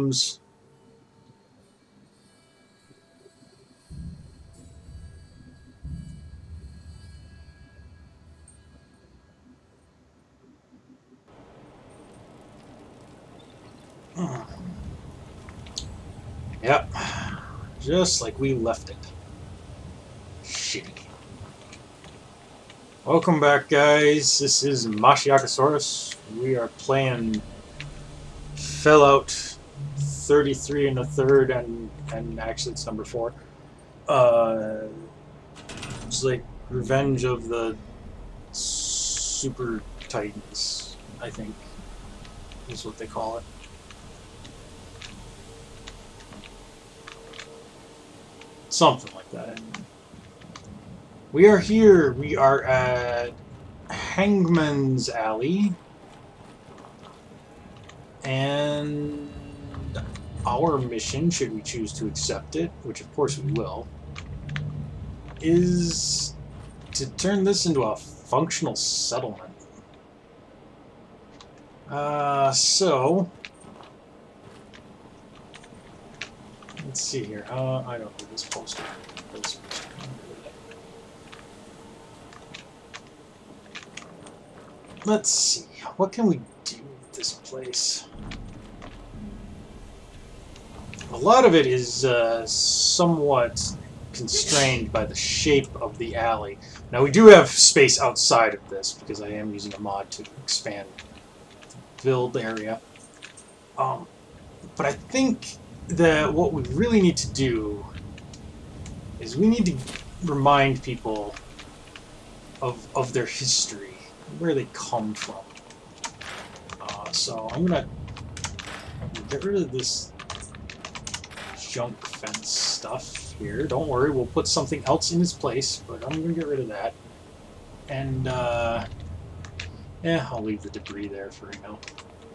comes. Yep. Just like we left it. Shitty. Welcome back, guys. This is Mashiakasaurus. We are playing Fallout 33 and a third, and actually it's number 4. It's like Revenge of the Super Titans, I think, is what they call it. Something like that. We are here. We are at Hangman's Alley. And our mission, should we choose to accept it, which of course we will, is to turn this into a functional settlement. So let's see here. I don't know this poster. Let's see. What can we do with this place? A lot of it is somewhat constrained by the shape of the alley. Now we do have space outside of this because I am using a mod to expand the build area. But I think that what we really need to do is we need to remind people of their history, where they come from. So I'm gonna get rid of this junk fence stuff here. Don't worry, we'll put something else in its place, but I'm gonna get rid of that. And yeah, I'll leave the debris there for right now.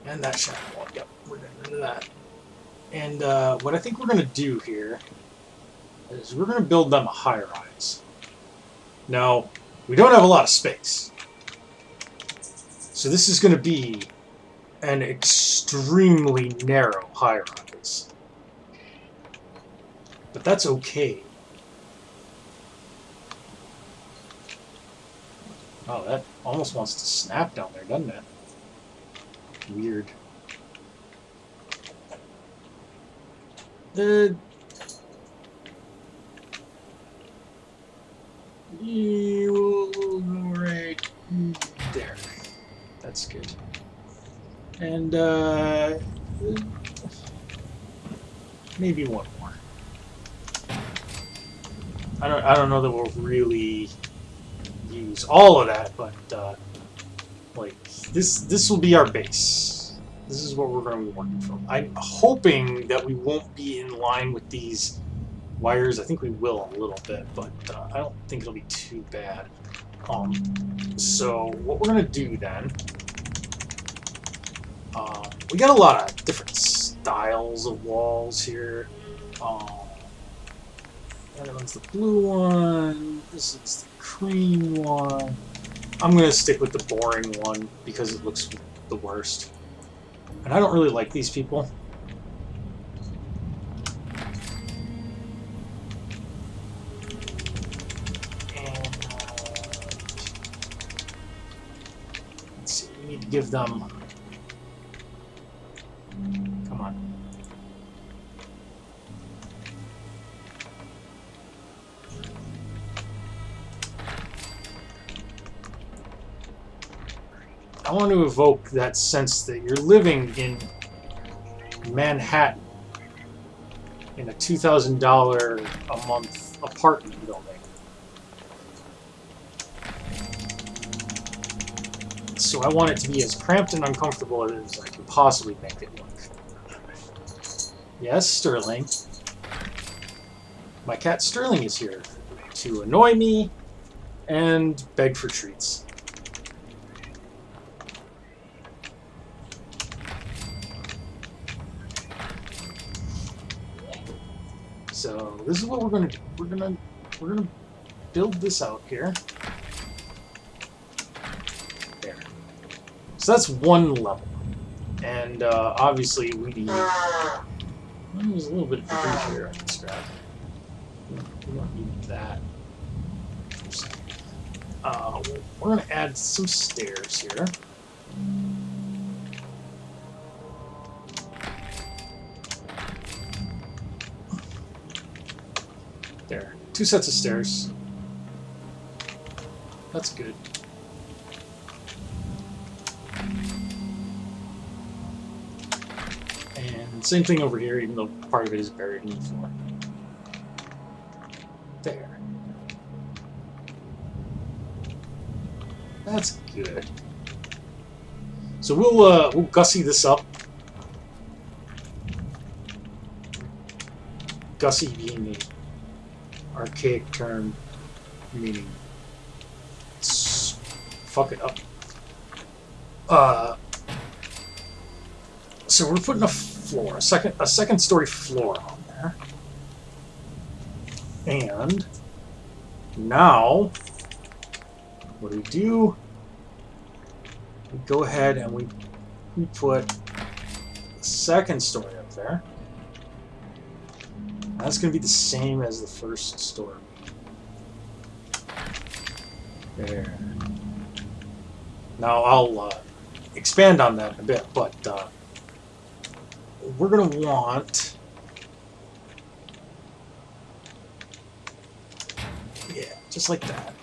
And that shadow wall. Yep, we're getting rid of that. And what I think we're gonna do here is we're gonna build them a high-rise. Now, we don't have a lot of space, so this is gonna be an extremely narrow high-rise. But that's okay. Oh, that almost wants to snap down there, doesn't it? Weird. You will go right there. That's good. And maybe one more. I don't know that we'll really use all of that, but like this will be our base. This is what we're going to be working from. I'm hoping that we won't be in line with these wires. I think we will a little bit, but I don't think it'll be too bad. So what we're going to do then, we got a lot of different styles of walls here. That one's the blue one, this is the cream one. I'm going to stick with the boring one because it looks the worst. And I don't really like these people. And let's see, we need to give them... Come on. I want to evoke that sense that you're living in Manhattan in a $2,000 a month apartment building. So I want it to be as cramped and uncomfortable as I can possibly make it look. Yes, Sterling. My cat Sterling is here to annoy me and beg for treats. So this is what we're gonna do. We're gonna build this out here. There. So that's one level, and obviously we need There's a little bit of debris here I can scrap. We don't need that. We're going to add some stairs here. There. 2 sets of stairs. That's good. And same thing over here, even though part of it is buried in the floor. There. That's good. So we'll gussy this up. Gussy being the archaic term meaning fuck it up. So we're putting a floor, a second story floor on there. And now what do? We go ahead and we put the second story up there. That's going to be the same as the first story. There. Now I'll expand on that in a bit, but we're going to want, yeah, just like that.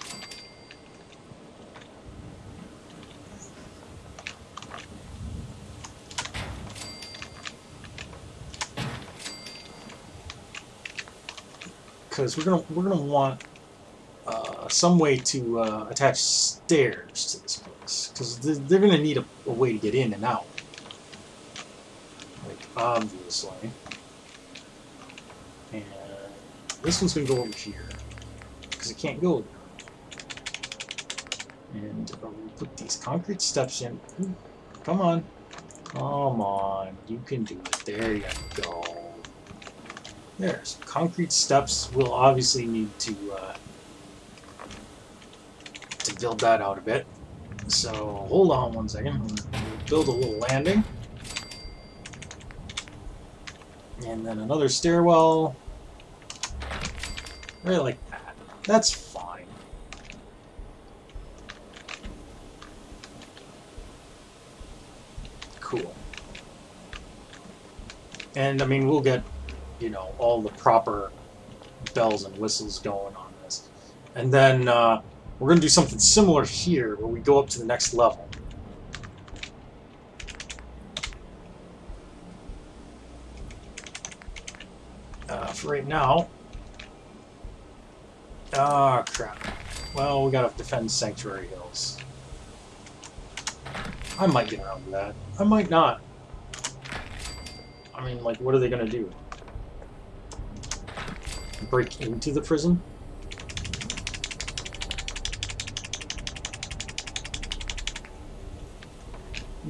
Because we're gonna want some way to attach stairs to this place, because they're gonna need a way to get in and out. Like, obviously. And this one's gonna go over here, because it can't go there. And we'll put these concrete steps in. Ooh, come on. Come on. You can do it. There you go. There's concrete steps. We'll obviously need to build that out a bit. So hold on one second. We'll build a little landing, and then another stairwell. Right like that. That's fine. Cool. And I mean, we'll get, you know, all the proper bells and whistles going on this. And then we're going to do something similar here, where we go up to the next level. For right now... Ah, crap. Well, we got to defend Sanctuary Hills. I might get around to that. I might not. I mean, like, what are they going to do? Break into the prison?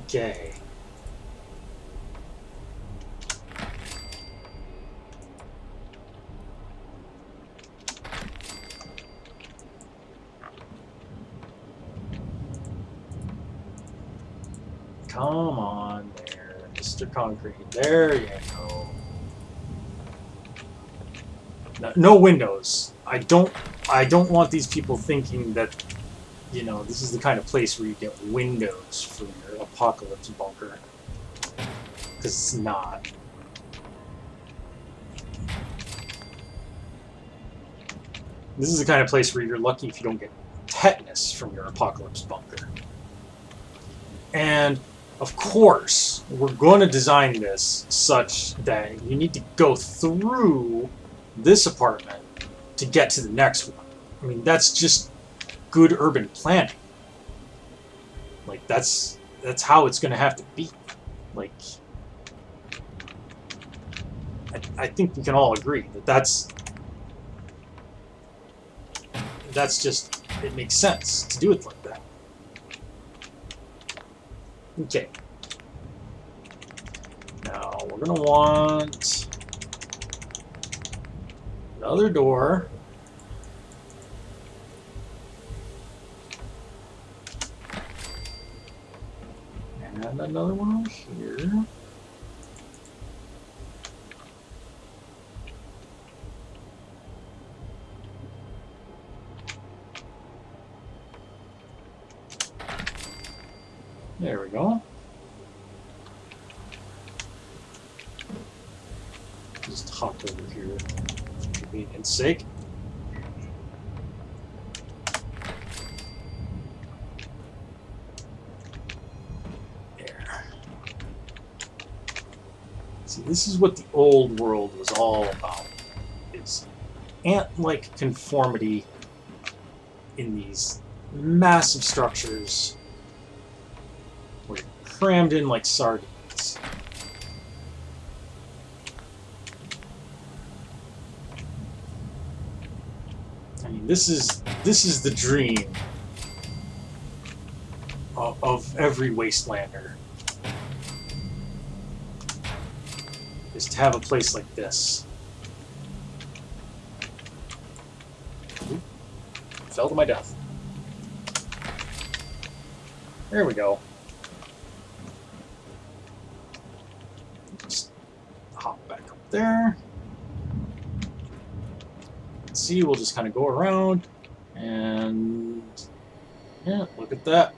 Okay. Come on there, Mr. Concrete. There you go. No windows. I don't want these people thinking that, you know, this is the kind of place where you get windows for your apocalypse bunker. Because it's not. This is the kind of place where you're lucky if you don't get tetanus from your apocalypse bunker. And, of course, we're going to design this such that you need to go through this apartment to get to the next one. I mean, that's just good urban planning. Like, that's how it's going to have to be. Like, I think we can all agree that that's just, it makes sense to do it like that. Okay. Now, we're going to want another door. And another one over here. There we go. Just hop over here for convenience sake. There. See, this is what the old world was all about. It's ant-like conformity in these massive structures where you're crammed in like sardines. I mean, this is the dream of every wastelander, is to have a place like this. Oop, fell to my death. There we go. Just hop back up there. See, we'll just kind of go around, and yeah, look at that.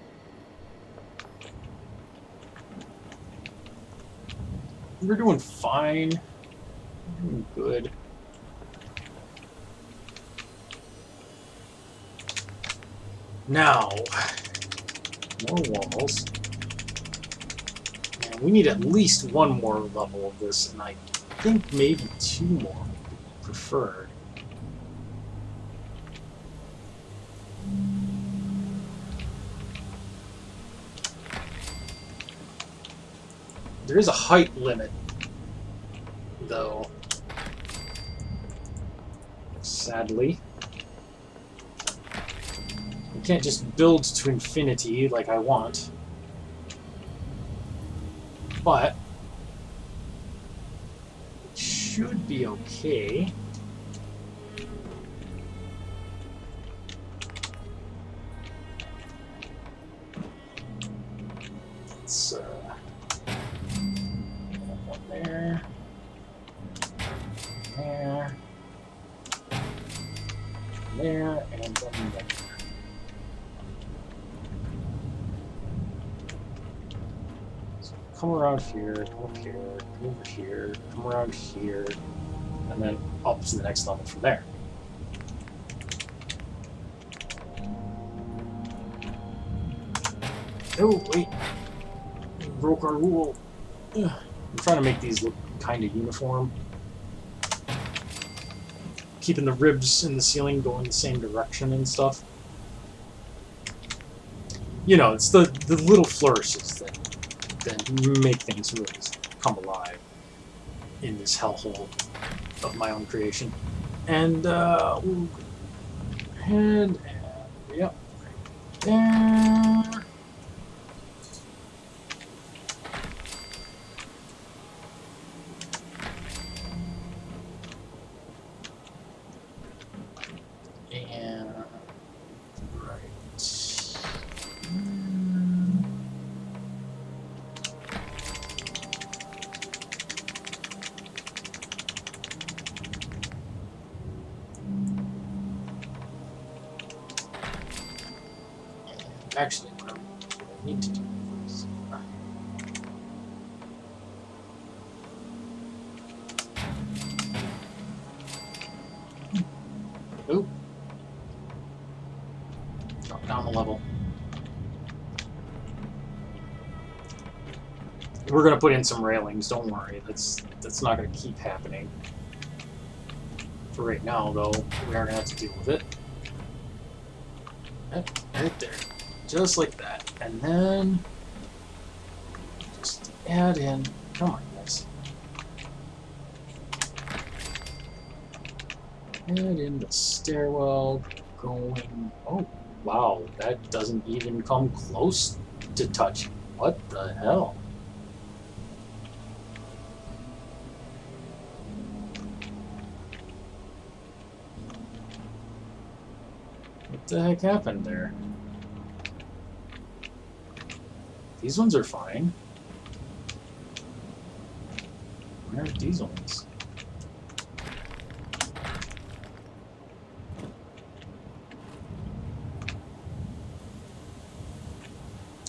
We're doing fine. We're doing good. Now, more walls. And we need at least one more level of this, and I think maybe two more would be preferred. There is a height limit, though. Sadly. I can't just build to infinity like I want. But it should be okay. Let's one there. There, and one there. So come around here, come up here, come over here, come around here, and then up to the next level from there. Oh, wait. We broke our rule. Ugh. I'm trying to make these look kind of uniform. Keeping the ribs in the ceiling going the same direction and stuff. You know, it's the little flourishes that make things really come alive in this hellhole of my own creation. And, we'll go ahead and, yep, right there. Actually, what I need to do is... Oop. Drop down a level. We're going to put in some railings, don't worry. That's not going to keep happening. For right now, though, we are going to have to deal with it. Right there. Just like that. And then just add in, come on guys. Add in the stairwell going, oh wow, that doesn't even come close to touching. What the hell? What the heck happened there? These ones are fine. Where are these ones?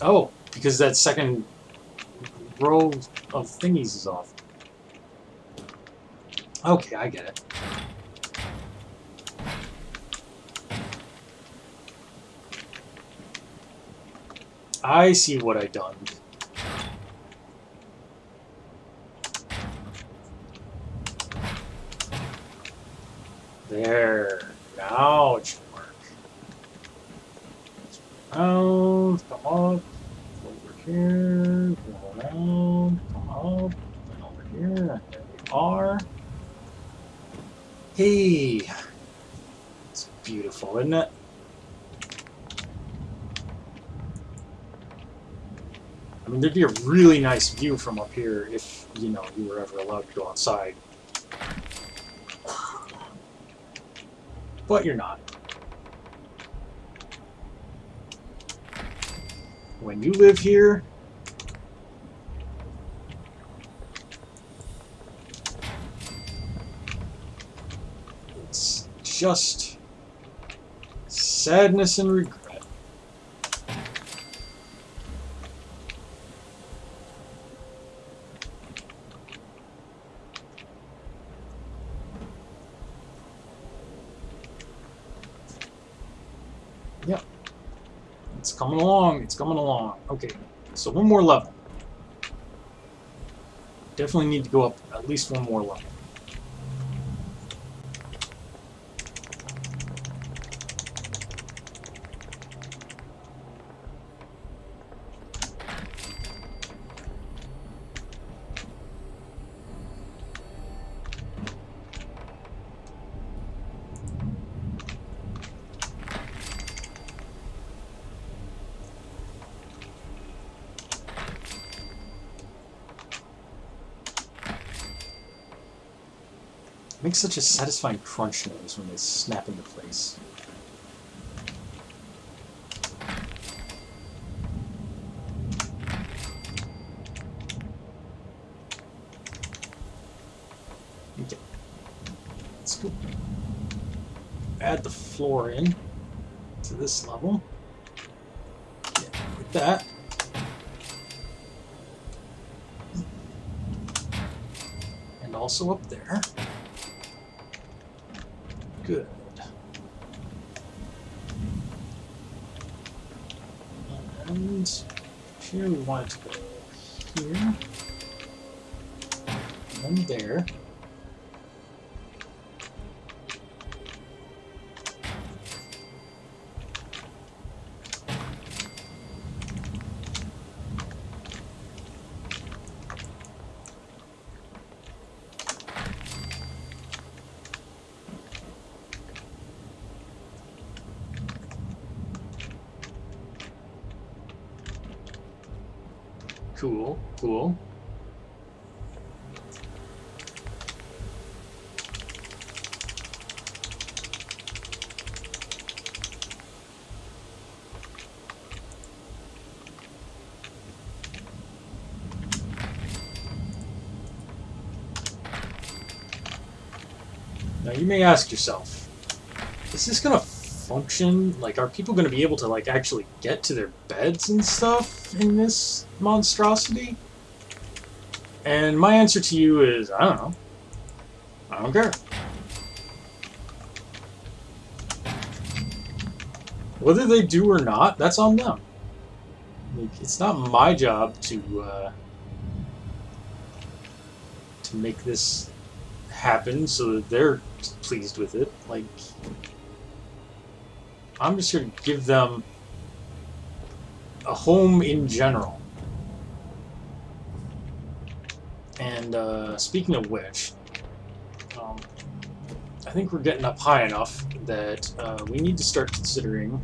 Oh, because that second row of thingies is off. Okay, I get it. I see what I done. There. Now it should work. Around, come up, over here, go around, come up, and over here, and there we are. Hey! It's beautiful, isn't it? I mean, there'd be a really nice view from up here if, you know, you were ever allowed to go outside. But you're not. When you live here, it's just sadness and regret. Yep. It's coming along. It's coming along. Okay. So one more level. Definitely need to go up at least one more level. It makes such a satisfying crunch noise when they snap into place. Okay. Let's go add the floor in to this level. Yeah, like that. And also up there. Good. And here we want it to go here. And then there. Cool, cool. Now you may ask yourself, is this gonna function? Like, are people gonna be able to, like, actually get to their beds and stuff in this monstrosity? And my answer to you is, I don't know. I don't care. Whether they do or not, that's on them. Like, it's not my job to make this happen so that they're pleased with it. Like, I'm just going to give them a home in general. And speaking of which, I think we're getting up high enough that we need to start considering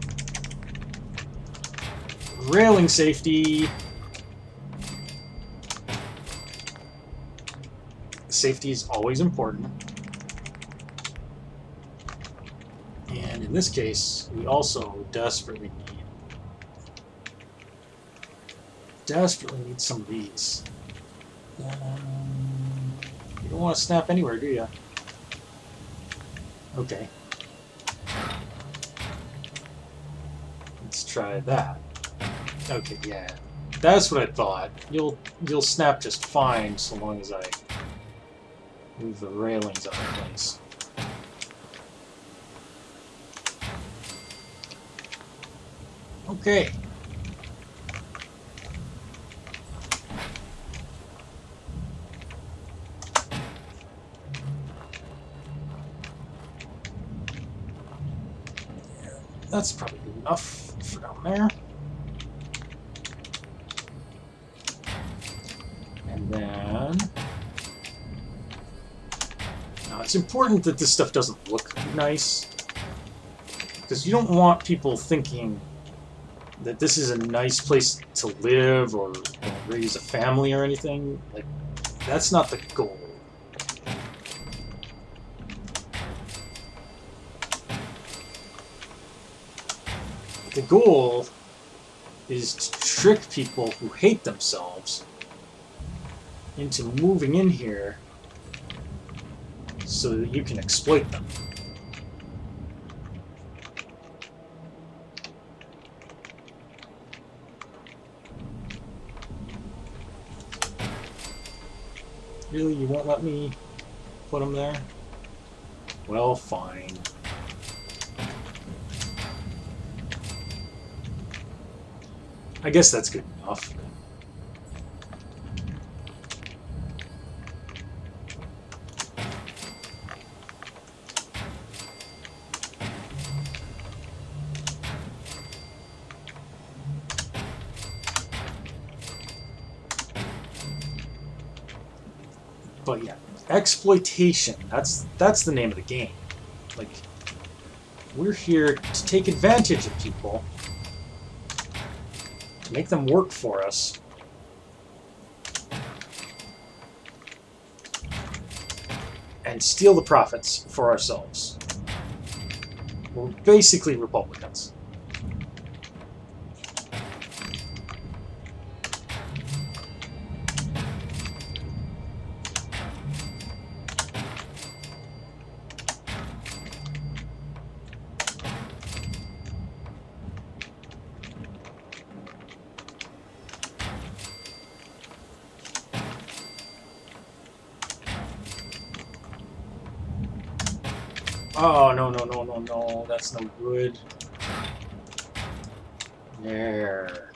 railing safety. Safety is always important. And in this case, we also desperately need some of these. You don't want to snap anywhere, do you? Okay. Let's try that. Okay, yeah. That's what I thought. You'll snap just fine so long as I move the railings out of place. Okay. That's probably good enough for down there. And then... Now, it's important that this stuff doesn't look nice, because you don't want people thinking that this is a nice place to live or raise a family or anything. Like, that's not the goal. The goal is to trick people who hate themselves into moving in here so that you can exploit them. Really? You won't let me put them there? Well, fine. I guess that's good enough. But yeah, exploitation, that's the name of the game. Like, we're here to take advantage of people, to make them work for us, and steal the profits for ourselves. We're basically Republicans. Oh, no, that's no good. There.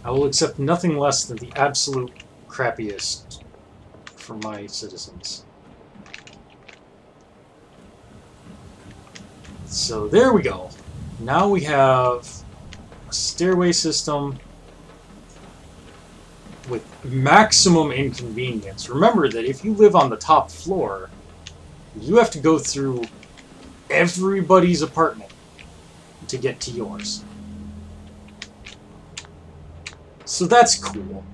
I will accept nothing less than the absolute crappiest for my citizens. So there we go. Now we have a stairway system with maximum inconvenience. Remember that if you live on the top floor, you have to go through everybody's apartment to get to yours. So that's cool.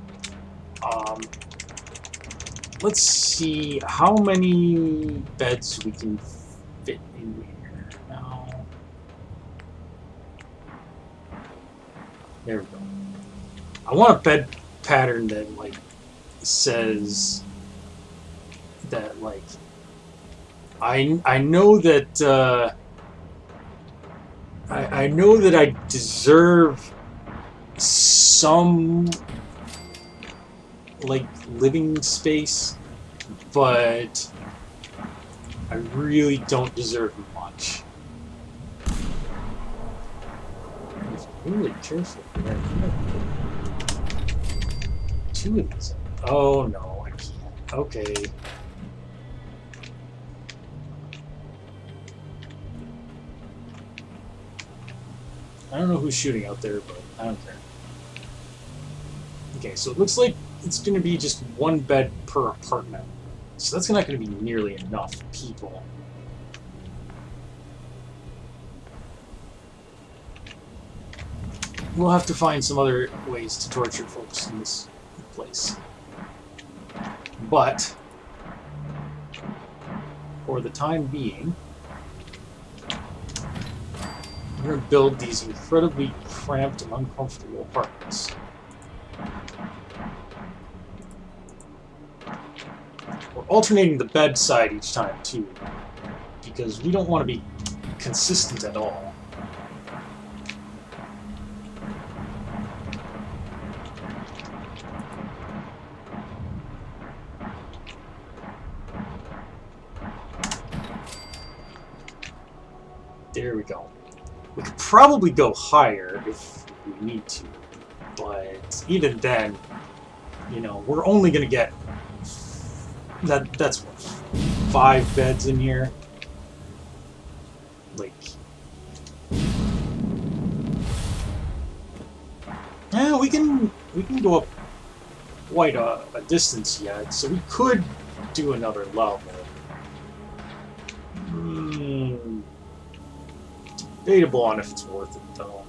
Let's see how many beds we can fit in here. Now, there we go. I want a bed pattern that, like, says that, like, I know that I know that I deserve some, like, living space, but I really don't deserve much. I'm really careful here. Two of these. Oh no, I can't. Okay. I don't know who's shooting out there, but I don't care. Okay, so it looks like it's going to be just one bed per apartment. So that's not going to be nearly enough people. We'll have to find some other ways to torture folks in this place. But, for the time being, we're going to build these incredibly cramped and uncomfortable apartments. We're alternating the bed side each time, too, because we don't want to be consistent at all. There we go. We could probably go higher if we need to, but even then, you know, we're only going to get that's what, 5 beds in here. Like, yeah, we can go up quite a distance yet, so we could do another level. Debatable on if it's worth it though.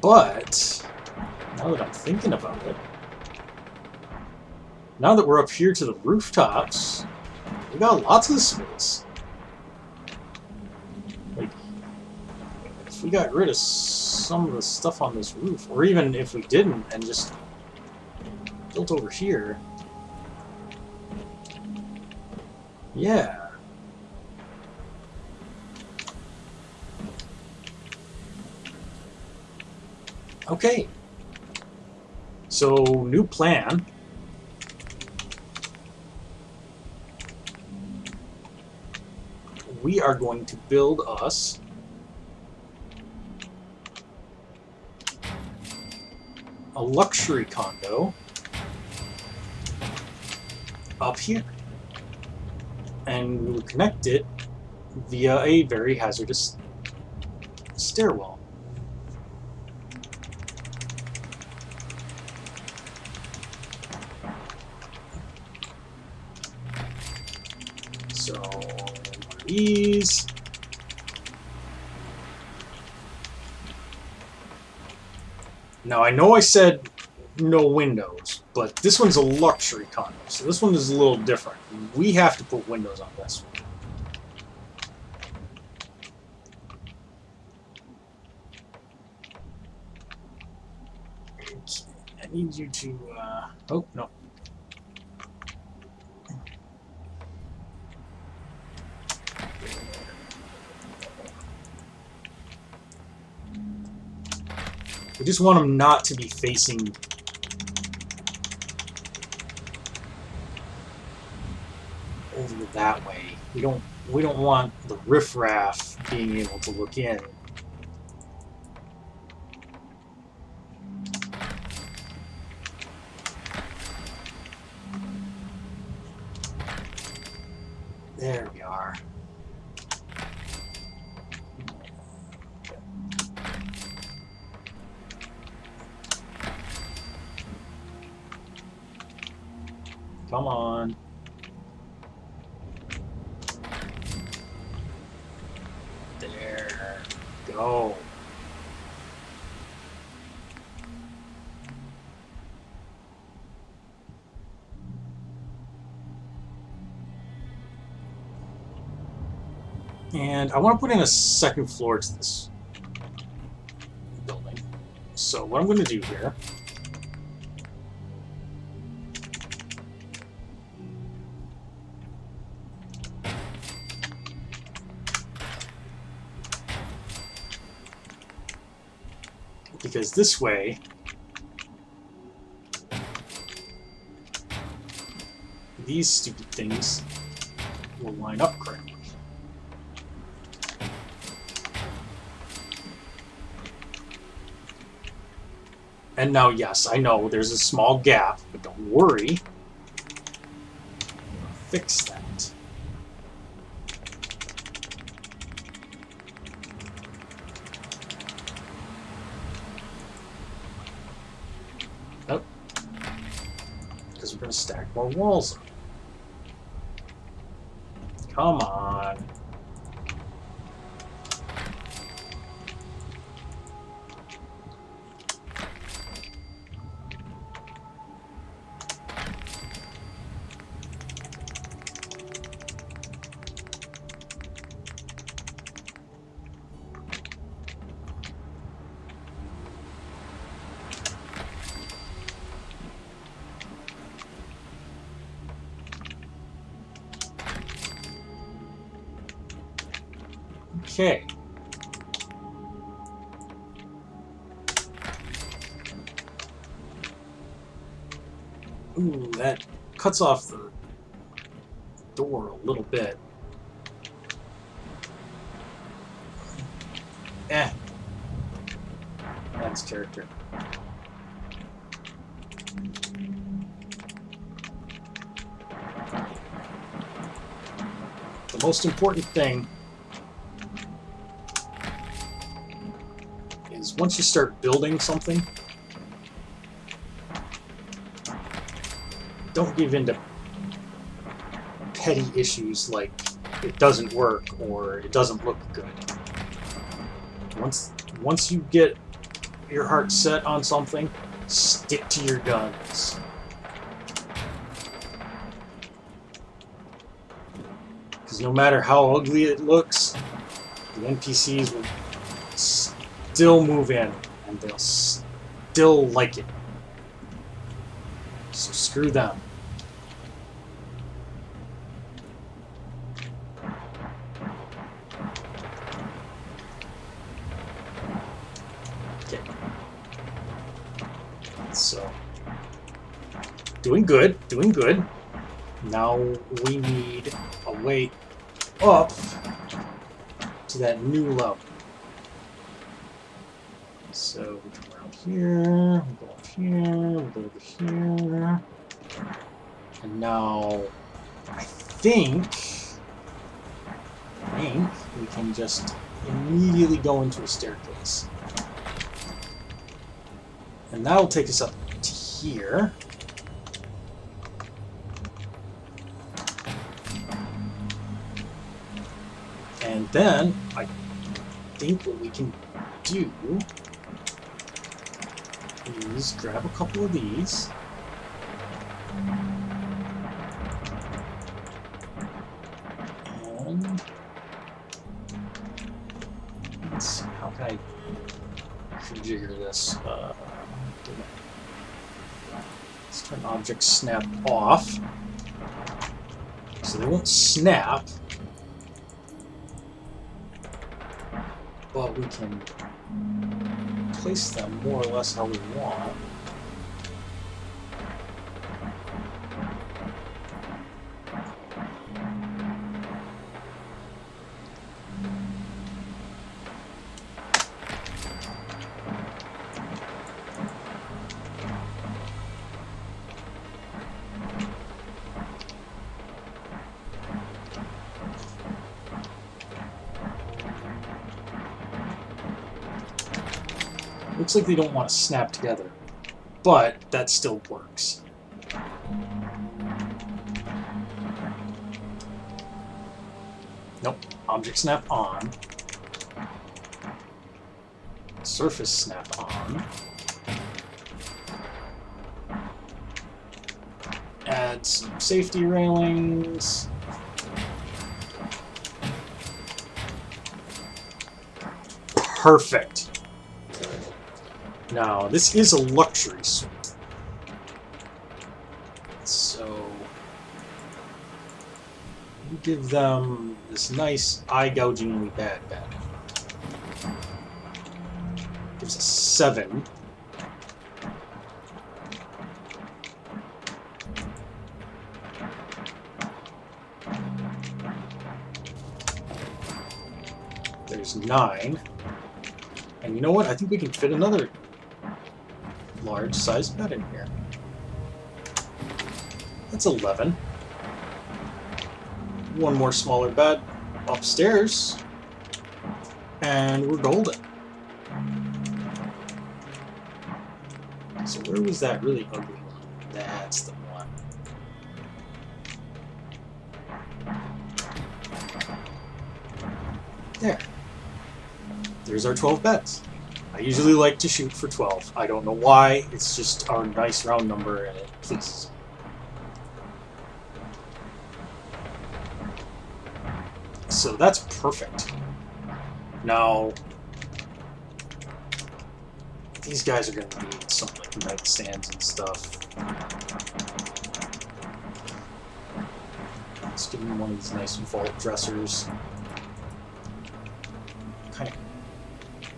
But now that I'm thinking about it, now that we're up here to the rooftops, we got lots of space. Like, if we got rid of some of the stuff on this roof, or even if we didn't and just built over here, yeah. Okay. So, new plan. We are going to build us a luxury condo up here. And we will connect it via a very hazardous stairwell. So, these. Now, I know I said no windows, but this one's a luxury condo, so this one is a little different. We have to put windows on this one. Okay, I need you to, oh, no. We just want them not to be facing over that way. We don't want the riffraff being able to look in. There we are. Come on. There. Go. And I want to put in a second floor to this building. So what I'm going to do here, because this way these stupid things will line up correctly. And now, yes, I know there's a small gap, but don't worry. I'll fix that. Oh. Because we're going to stack more walls up. Come on. Okay. Ooh, that cuts off the door a little bit. Eh. That's character. The most important thing is once you start building something, don't give in to petty issues like it doesn't work or it doesn't look good. Once you get your heart set on something, stick to your guns. Because no matter how ugly it looks, the NPCs will still move in, and they'll still like it. So screw them. Okay. So, doing good, doing good. Now we need a way up to that new level. So we come around here, we go up here, we go over here. And now I think we can just immediately go into a staircase. And that'll take us up to here. And then I think what we can do is grab a couple of these. And let's see, how can I configure this? Let's turn object snap off. So they won't snap. But we can place them more or less how we want. Looks like they don't want to snap together, but that still works. Nope. Object snap on. Surface snap on. Add some safety railings. Perfect. Now, this is a luxury suite. So, we give them this nice, eye-gougingly bad bed. Gives us 7. There's 9. And you know what? I think we can fit another large-sized bed in here. That's 11. One more smaller bed upstairs, and we're golden. So where was that really ugly one? That's the one. There. There's our 12 beds. I usually like to shoot for 12. I don't know why. It's just our nice round number, and it pleases. So that's perfect. Now, these guys are going to need some like nightstands and stuff. Let's give them one of these nice vault dressers.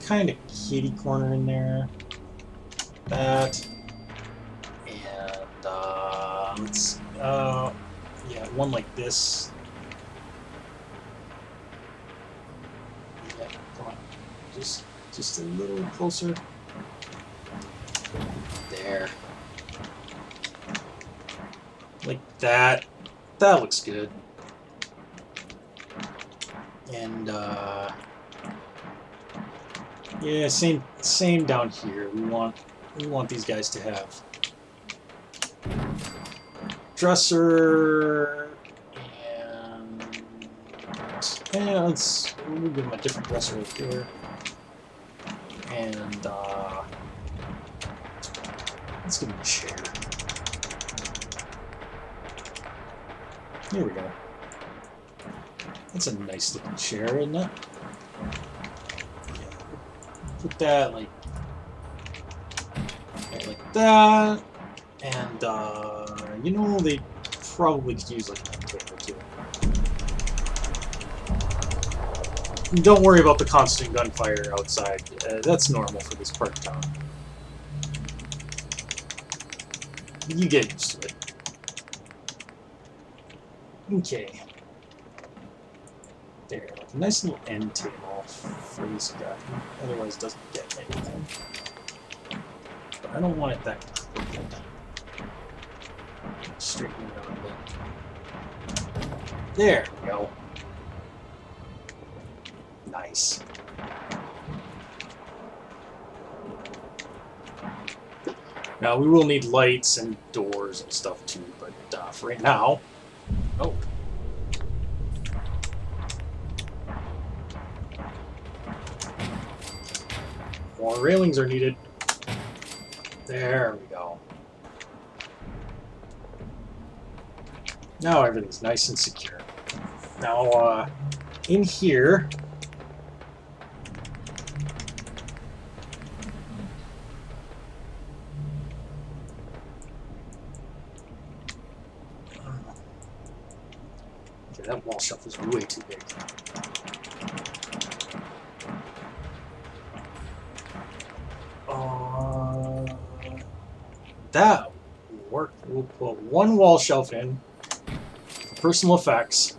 kind of kitty corner in there. That. And let's yeah, one like this. Yeah, come on. Just a little closer. There. Like that. That looks good. And yeah, same down here. We want these guys to have dresser and yeah, we'll give them a different dresser over here. And let's give them a chair. Here we go. That's a nice looking chair, isn't it? Put that like that, and you know, they probably could use like a table too. Don't worry about the constant gunfire outside. That's normal for this part of town. You get used to it. Okay. There, like a nice little end table for this guy. Otherwise, doesn't get anything. But I don't want it that crooked. Straighten it out a bit. There we go. Nice. Now we will need lights and doors and stuff too, but for right now, oh. More railings are needed. There we go. Now everything's nice and secure. Now, in here, okay, that wall shelf is way too big. That will work. We'll put one wall shelf in for personal effects,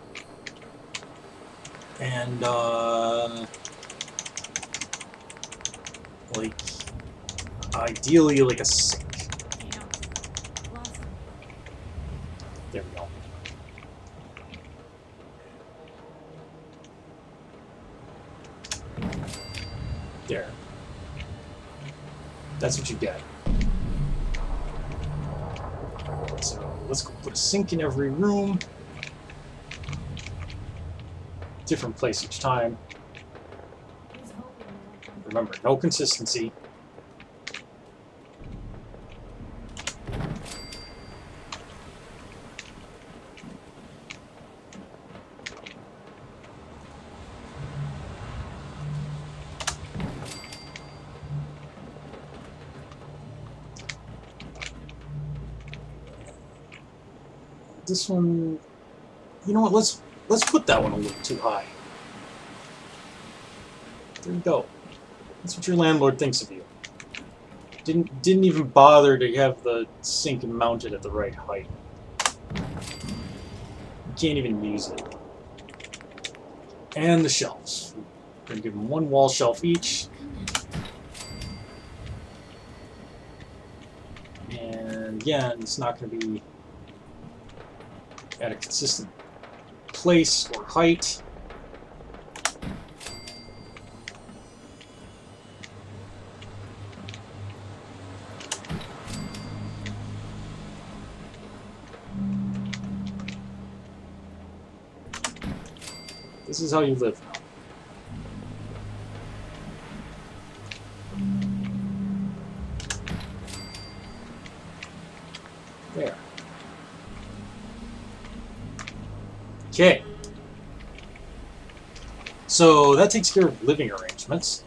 and like ideally like a sink. There we go. There. That's what you get. So let's go put a sink in every room. Different place each time. Remember, no consistency. This one, you know what? Let's put that one a little too high. There you go. That's what your landlord thinks of you. Didn't even bother to have the sink mounted at the right height. You can't even use it. And the shelves. We're gonna give them one wall shelf each. And again, it's not gonna be at a consistent place or height. This is how you live now. There. Okay. So that takes care of living arrangements.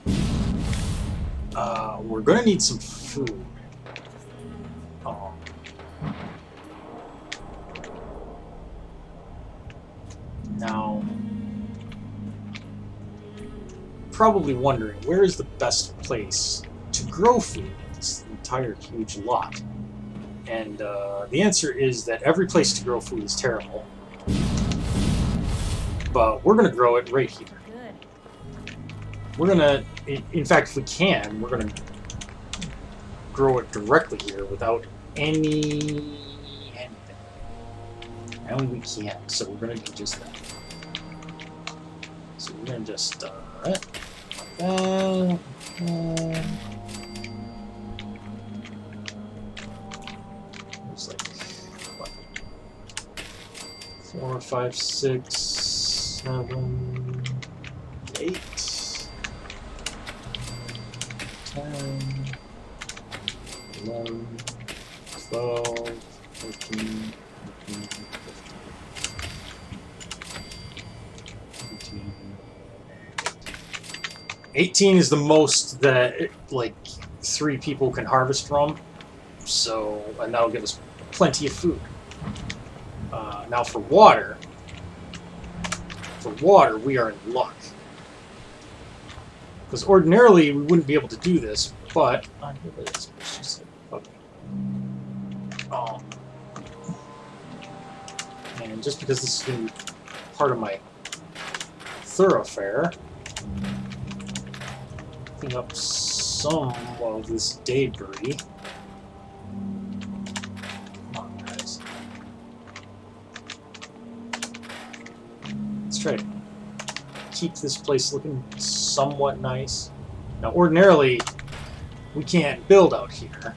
We're going to need some food. Now, probably wondering, where is the best place to grow food in this entire huge lot? And the answer is that every place to grow food is terrible. But we're going to grow it right here. We're going to, in fact, if we can, we're going to grow it directly here without anything. And we can, so we're going to do just that. So we're going to just, like that. It's like, what? 4, 5, 6, 7, 8, 10, 11, 12, 13, 14, 15, 18 is the most that, like, 3 people can harvest from. So, and that'll give us plenty of food. Now for water, we are in luck. Because ordinarily we wouldn't be able to do this, but and just because this is going to be part of my thoroughfare, clean up some of this debris. Come on, guys. Let's try to keep this place looking somewhat nice. Now, ordinarily, we can't build out here.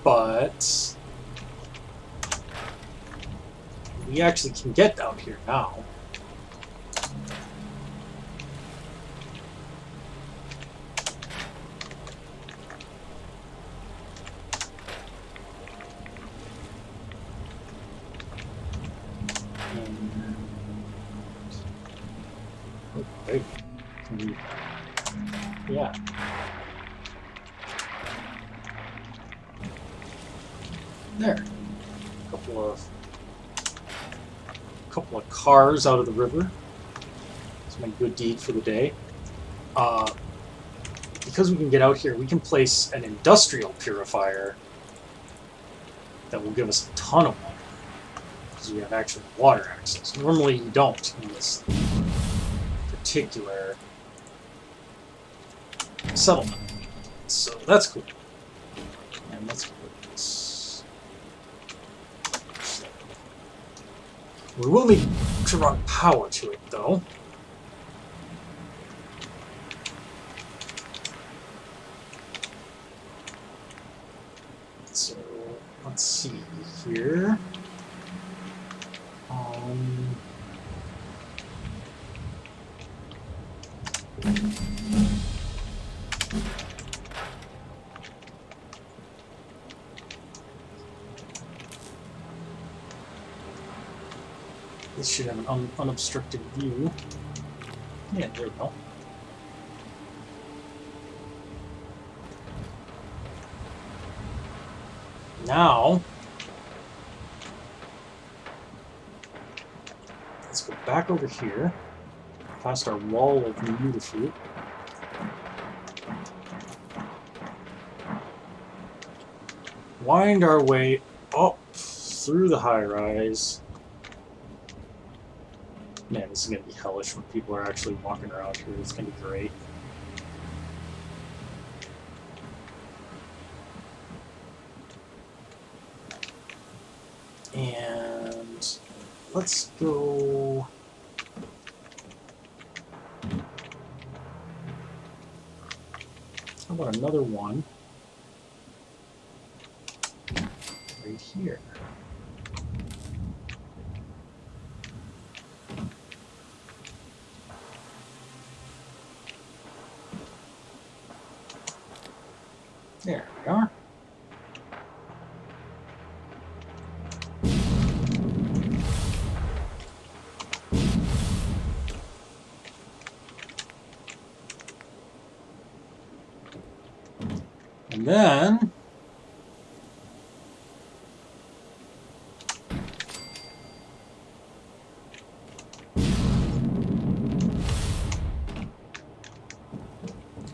But we actually can get out here now. Okay. Yeah. There. Couple of cars out of the river. It's my good deed for the day. Because we can get out here, we can place an industrial purifier that will give us a ton of water. Because we have actual water access. Normally you don't in this particular settlement. So that's cool. And let's put this. We will need to run power to it, though. So let's see here. This should have an unobstructed view. Yeah, there we go. Now, let's go back over here, past our wall of beautiful. Wind our way up through the high-rise. Man, this is going to be hellish when people are actually walking around here. It's going to be great. And let's go... How about another one right here? There we are. And then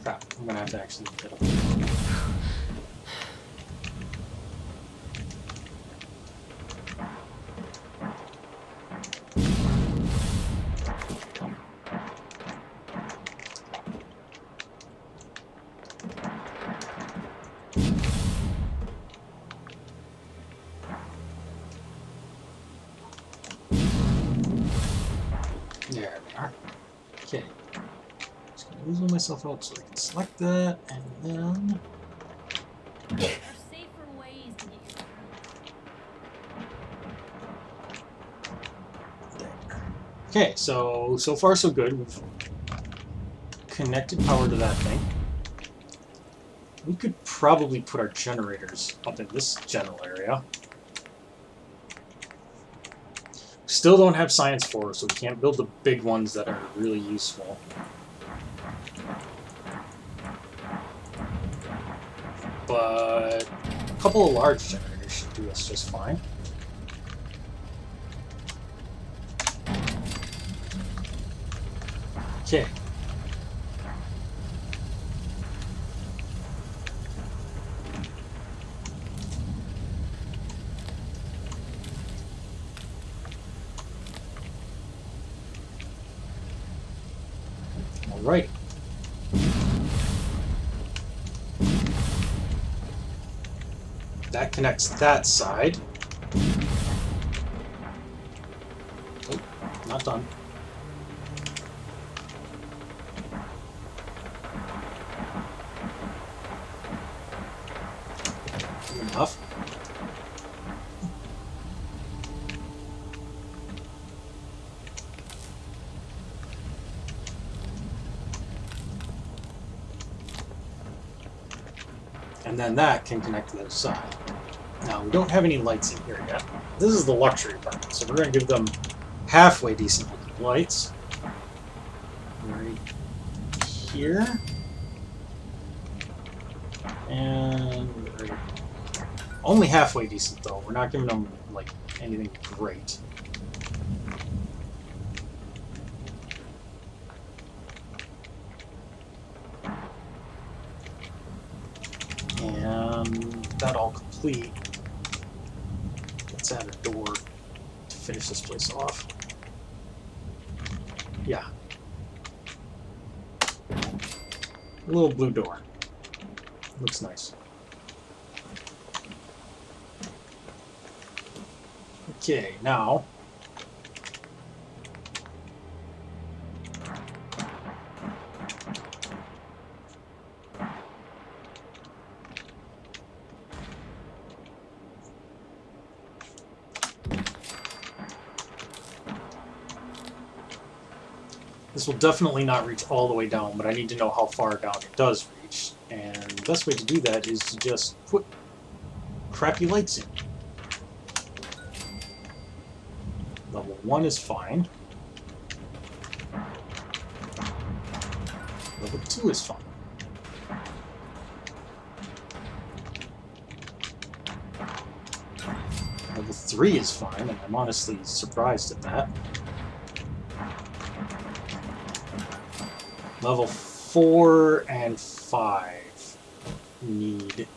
crap, I'm gonna have to actually get up there. There we are. Okay. Just gonna weasel myself out so I can select that, and then There are safer ways to get your there. Okay, so far so good. We've connected power to that thing. We could probably put our generators up in this general area. Still don't have science for, so we can't build the big ones that are really useful. But a couple of large generators should do us just fine. Okay. Alright. That connects that side. Oh, not done. Enough. And then that can connect to the other side. Now, we don't have any lights in here yet. This is the luxury apartment, so we're going to give them halfway decent looking lights. Right here. And right. Only halfway decent, though. We're not giving them, like, anything great. And that all complete. Let's add a door to finish this place off. Yeah. A little blue door. Looks nice. Okay, now this will definitely not reach all the way down, but I need to know how far down it does reach. And the best way to do that is to just put crappy lights in. Level 1 is fine. Level 2 is fine. Level 3 is fine, and I'm honestly surprised at that. Level 4 and 5 need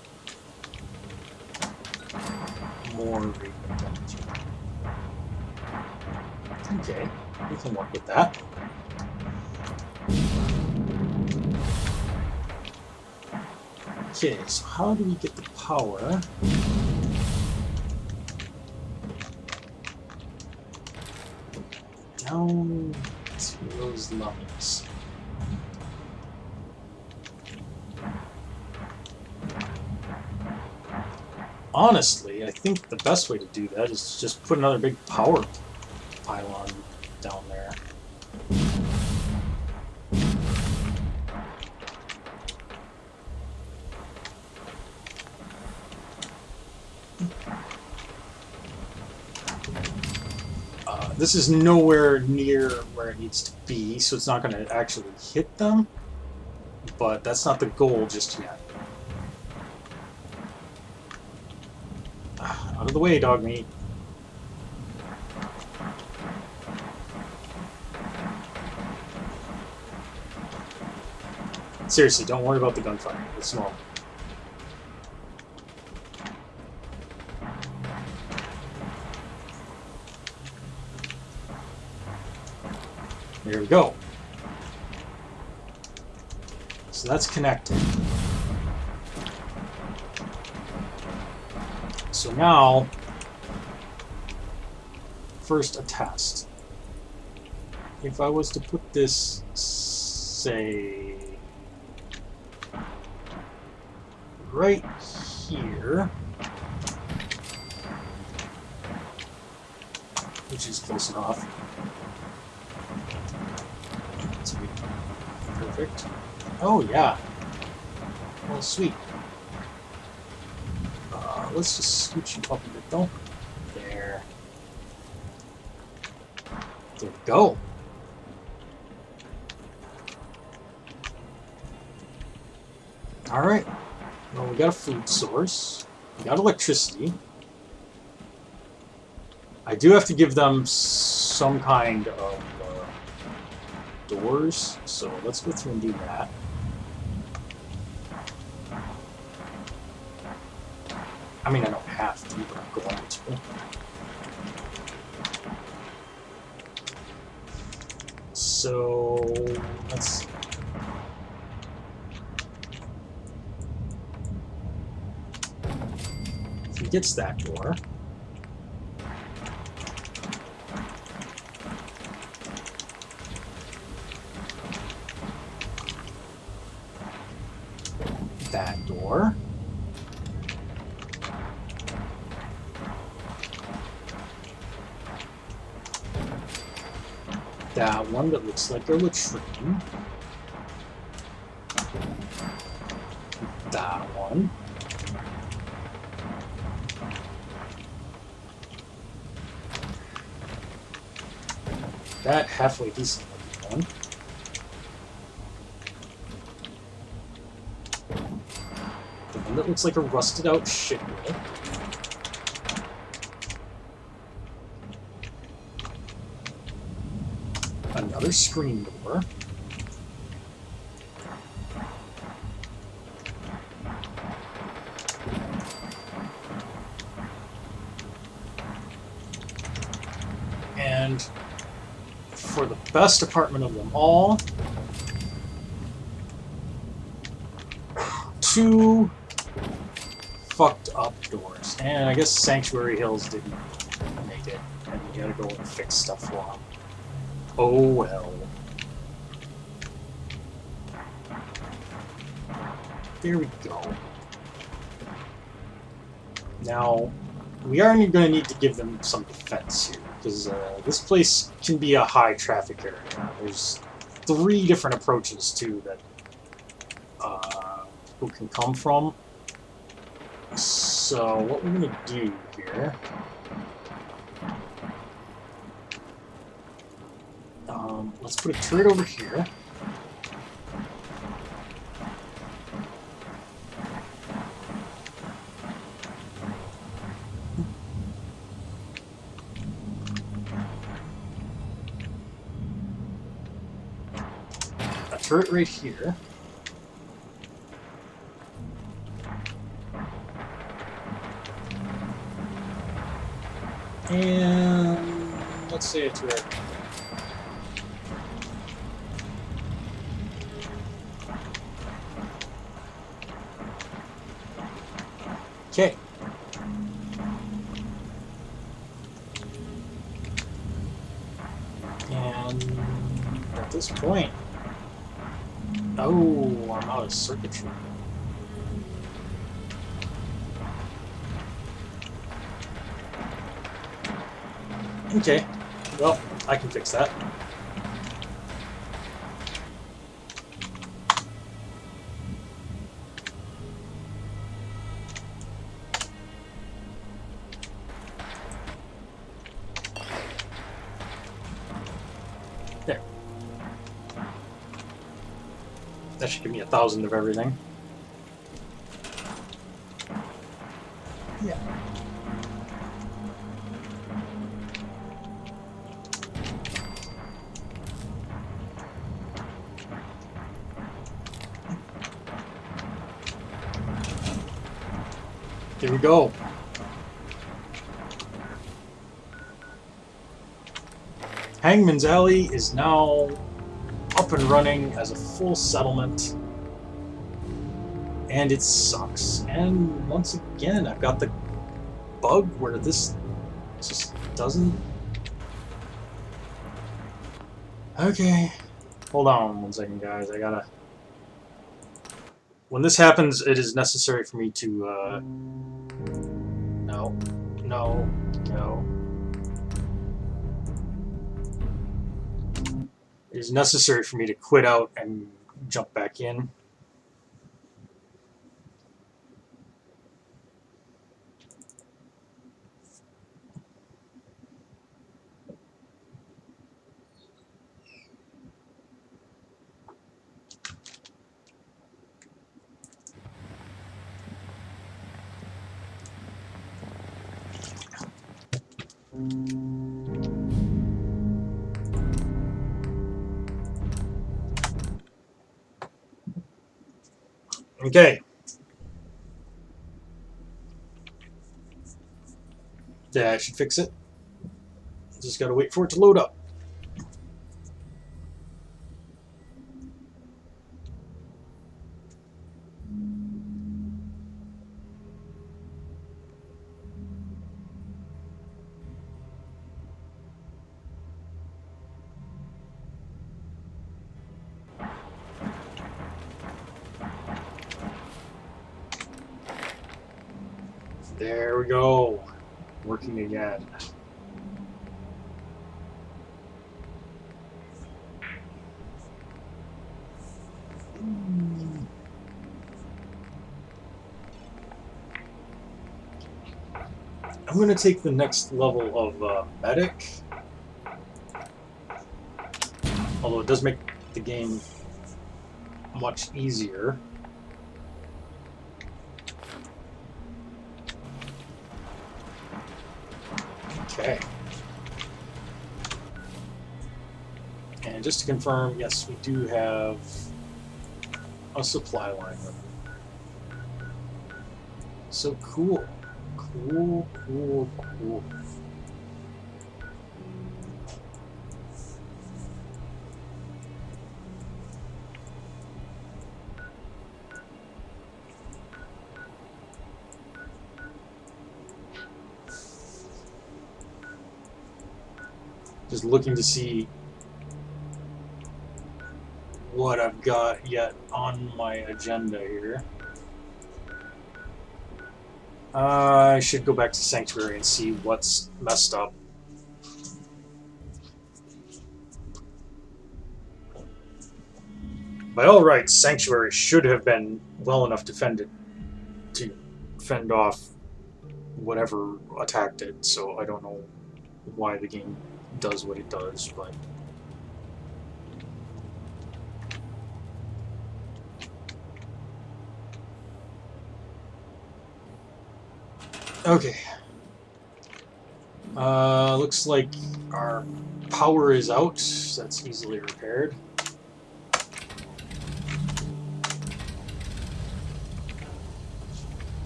more radiant energy. Okay, we can work with that. Okay, so how do we get the power? Down to those levels. Honestly, I think the best way to do that is to just put another big power pylon down there. This is nowhere near where it needs to be, so it's not going to actually hit them, but that's not the goal just yet. Out of the way, dog meat. Seriously, don't worry about the gunfire. It's normal. There we go. So that's connected. So now, first a test. If I was to put this, say, right here, which is close enough. That's perfect. Oh yeah. Well, sweet. Let's just scooch you up a bit, though. There. There we go. Alright. Well, we got a food source. We got electricity. I do have to give them some kind of doors, so let's go through and do that. I mean, I don't have to, but I'm going to. So, let's see. If he gets that door, that door, that one that looks like a latrine, that one, that halfway decent looking one, the one that looks like a rusted out shithole, another screen door, and for the best apartment of them all, 2 fucked up doors. And I guess Sanctuary Hills didn't make it, and you gotta go and fix stuff for them. Oh well. There we go. Now, we are going to need to give them some defense here, because this place can be a high traffic area. There's 3 different approaches, too, that people can come from. So, what we're going to do here... let's put a turret over here. A turret right here. And let's say a turret. Okay. And at this point, oh, I'm out of circuitry. Okay, well, I can fix that. There. That should give me 1,000 of everything. Yeah. Here we go. Hangman's Alley is now up and running as a full settlement. And it sucks. And once again, I've got the bug where this just doesn't... Okay. Hold on 1 second, guys. I gotta... When this happens, it is necessary for me to, No. No. No. It is necessary for me to quit out and jump back in. Okay. Yeah, I should fix it. Just gotta wait for it to load up. There we go. Working again. I'm going to take the next level of medic. Although it does make the game much easier. Okay. And just to confirm, yes, we do have a supply line. So cool. Cool, cool, cool. Just looking to see what I've got yet on my agenda here. I should go back to Sanctuary and see what's messed up. By all rights, Sanctuary should have been well enough defended to fend off whatever attacked it, so I don't know why the game does what it does, but... Okay. Looks like our power is out. That's easily repaired.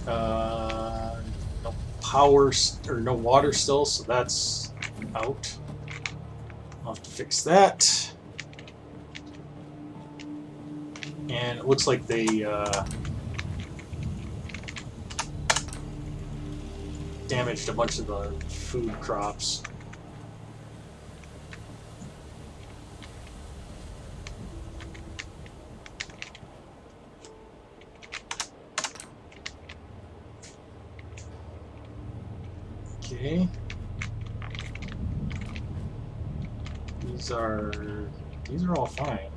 No power or no water still, so that's out. I'll have to fix that. And it looks like they damaged a bunch of the food crops. Okay. These are all fine.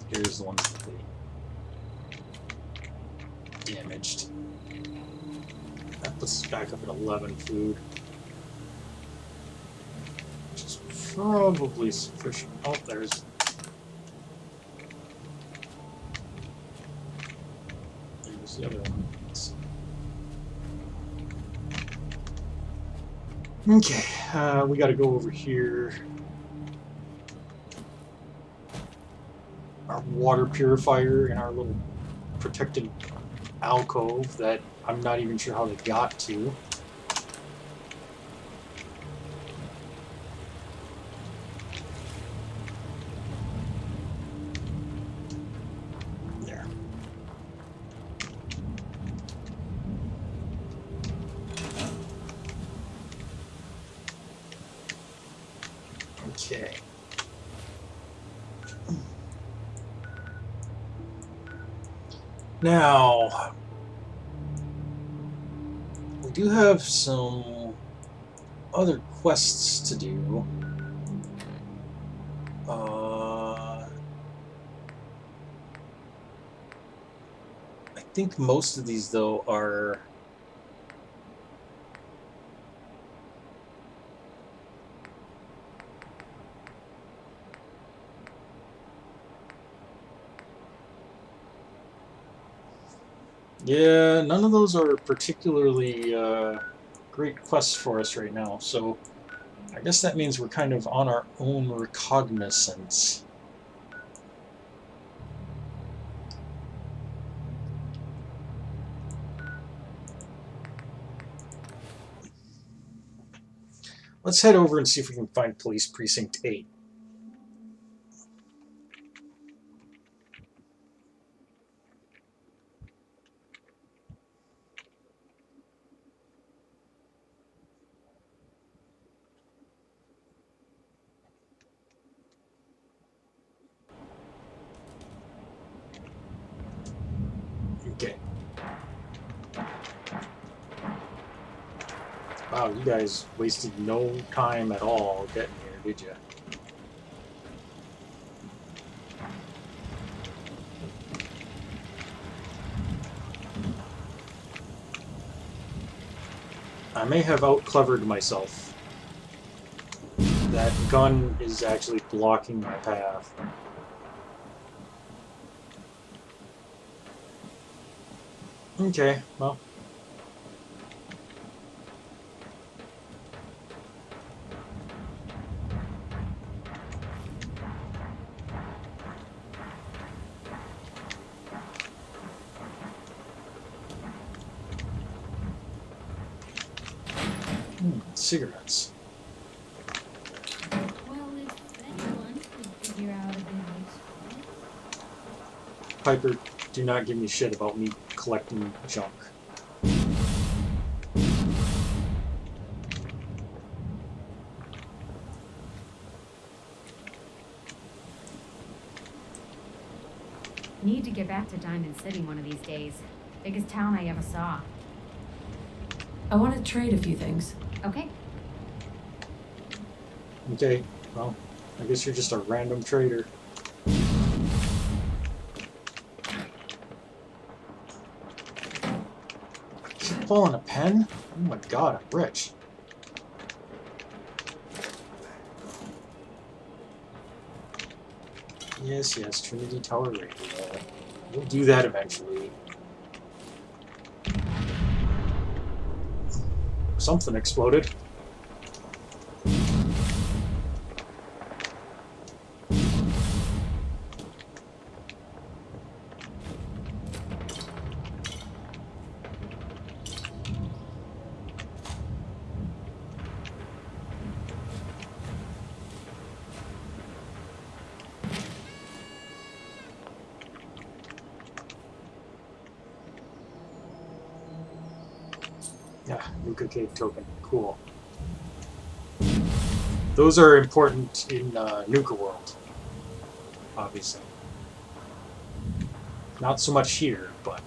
Here's the ones that they damaged. That puts us back up at 11 food. Which is probably sufficient. Oh, there's the other one. Let's see. Okay, we gotta go over here. Our water purifier in our little protected alcove that I'm not even sure how they got to. There. Okay. Now, we do have some other quests to do. I think most of these, though, are... Yeah, none of those are particularly great quests for us right now, so I guess that means we're kind of on our own recognizance. Let's head over and see if we can find Police Precinct 8. Okay. Wow, you guys wasted no time at all getting here, did you? I may have out-clevered myself. That gun is actually blocking my path. Okay, well. Cigarettes. Well, if anyone could figure out a good use for it. Piper, do not give me shit about me collecting junk. Need to get back to Diamond City one of these days. Biggest town I ever saw. I want to trade a few things. Okay. Okay, well, I guess you're just a random trader. Keep pulling a pen? Oh my god, I'm rich. Yes, yes, Trinity Tower Radio. We'll do that eventually. Something exploded. Yeah, Nuka Cave token. Cool. Those are important in Nuka World, obviously. Not so much here, but...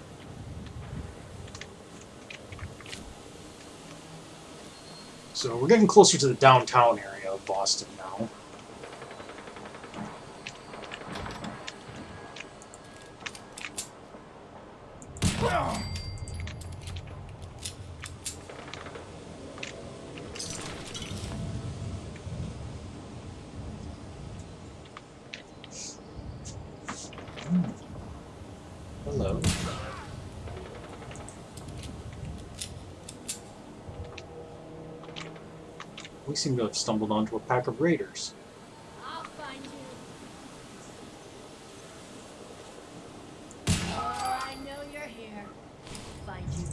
So we're getting closer to the downtown area of Boston now. Hello. We seem to have stumbled onto a pack of raiders. I'll find you. Oh, I know you're here. Find you.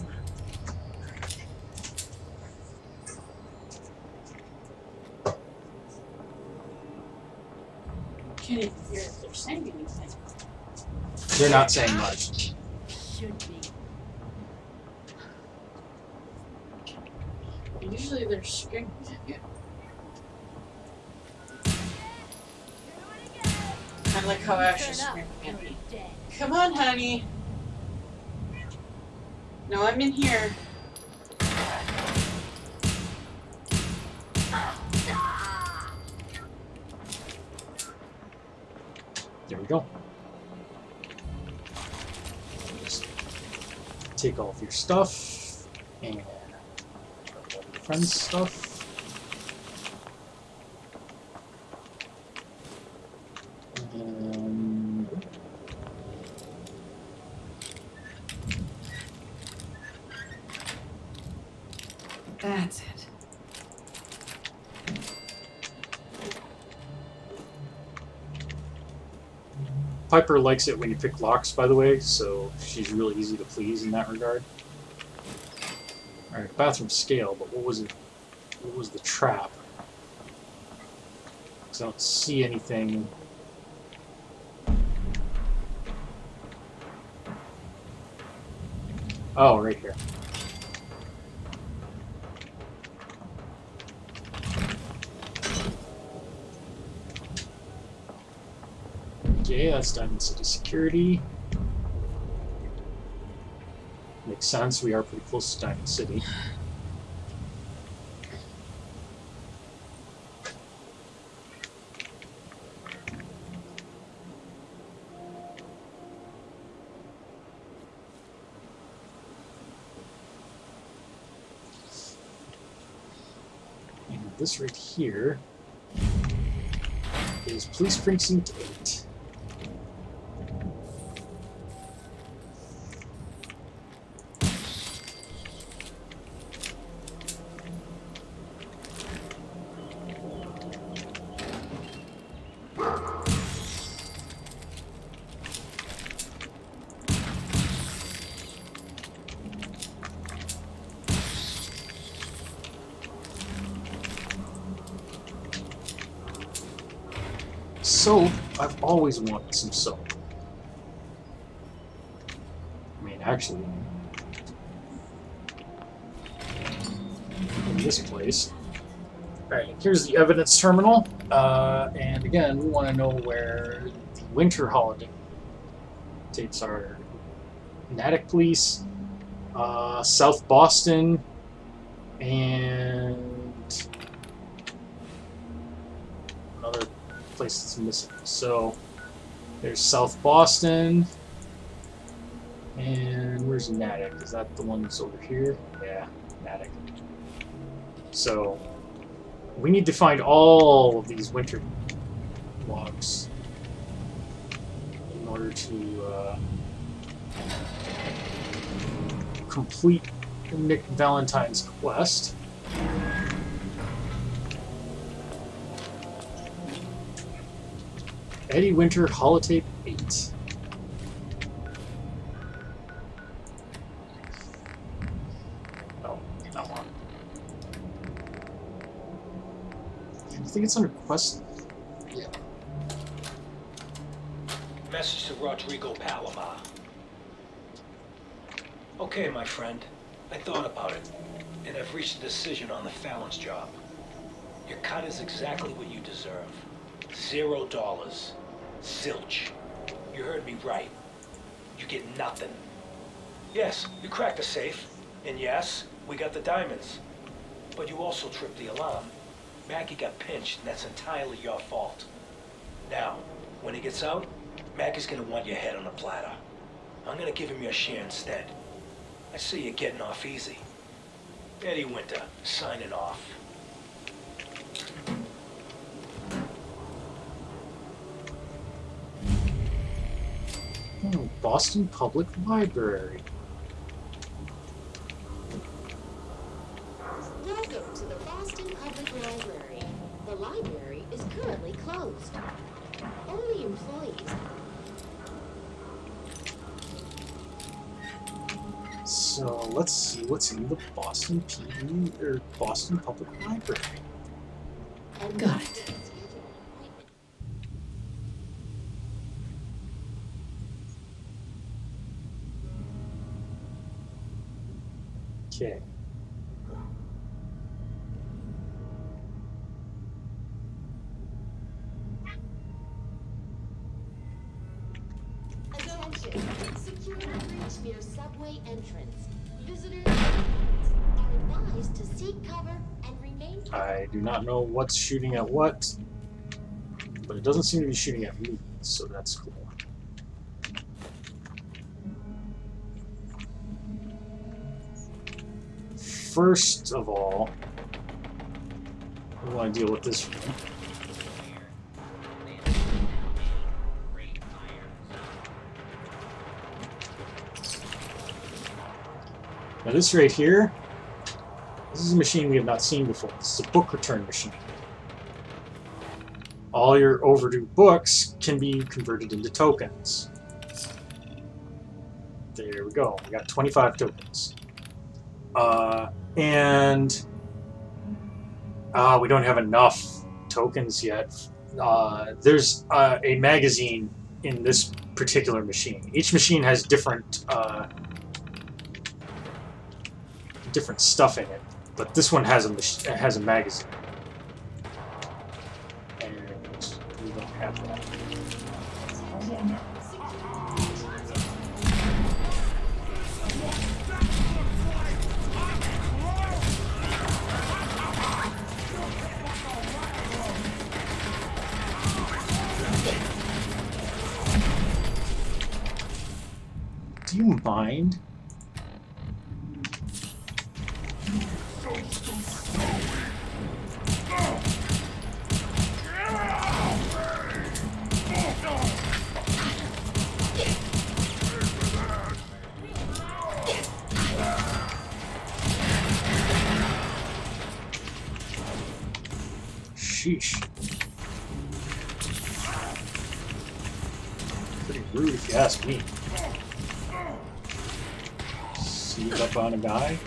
Can't even hear if they're saying anything. They're not saying much. Should be. Usually they're screaming at you. I like how Asher's Turn up, screaming at you're me. dead. Come on, honey. No, I'm in here. There we go. Just take all of your stuff and your friend's stuff. And That's it. Piper likes it when you pick locks, by the way, so she's really easy to please in that regard. Alright, bathroom scale, but what was it? What was the trap? Because I don't see anything. Oh, right here. Okay, that's Diamond City Security. Makes sense, we are pretty close to Diamond City. And this right here is Police Precinct 8. Soap? I've always wanted some soap. I mean, actually, in this place. Alright, here's the evidence terminal. And again, we want to know where the winter holiday dates are. Natick Police, South Boston, and another place that's missing. So there's South Boston, and where's Natick? Is that the one that's over here? Yeah, Natick. So we need to find all of these winter logs in order to complete Nick Valentine's quest. Eddie Winter Holotape 8. Oh, that one. I think it's under quest. Yeah. Message to Rodrigo Palomar. Okay, my friend. I thought about it, and I've reached a decision on the Fallon's job. Your cut is exactly what you deserve. $0. Zilch. You heard me right. You get nothing. Yes, you cracked the safe, and yes, we got the diamonds. But you also tripped the alarm. Maggie got pinched, and that's entirely your fault. Now, when he gets out, Maggie's gonna want your head on a platter. I'm gonna give him your share instead. I see you're getting off easy. Eddie Winter, signing off. Oh, Boston Public Library. Welcome. Welcome to the Boston Public Library. The library is currently closed. Only employees. So let's see what's in the Boston PD or Boston Public Library. And Got it. schedule an appointment. Okay. Attention! Security breach near subway entrance. Visitors are advised to seek cover and remain. I do not know what's shooting at what, but it doesn't seem to be shooting at me, so that's cool. First of all, we want to deal with this room. Now this right here, this is a machine we have not seen before. This is a book return machine. All your overdue books can be converted into tokens. There we go. We got 25 tokens. And we don't have enough tokens yet. There's a magazine in this particular machine. Each machine has different different stuff in it, but this one has a magazine, and we don't have that. Do you mind? Sheesh. Pretty rude if you ask me. Sneak up on a guy.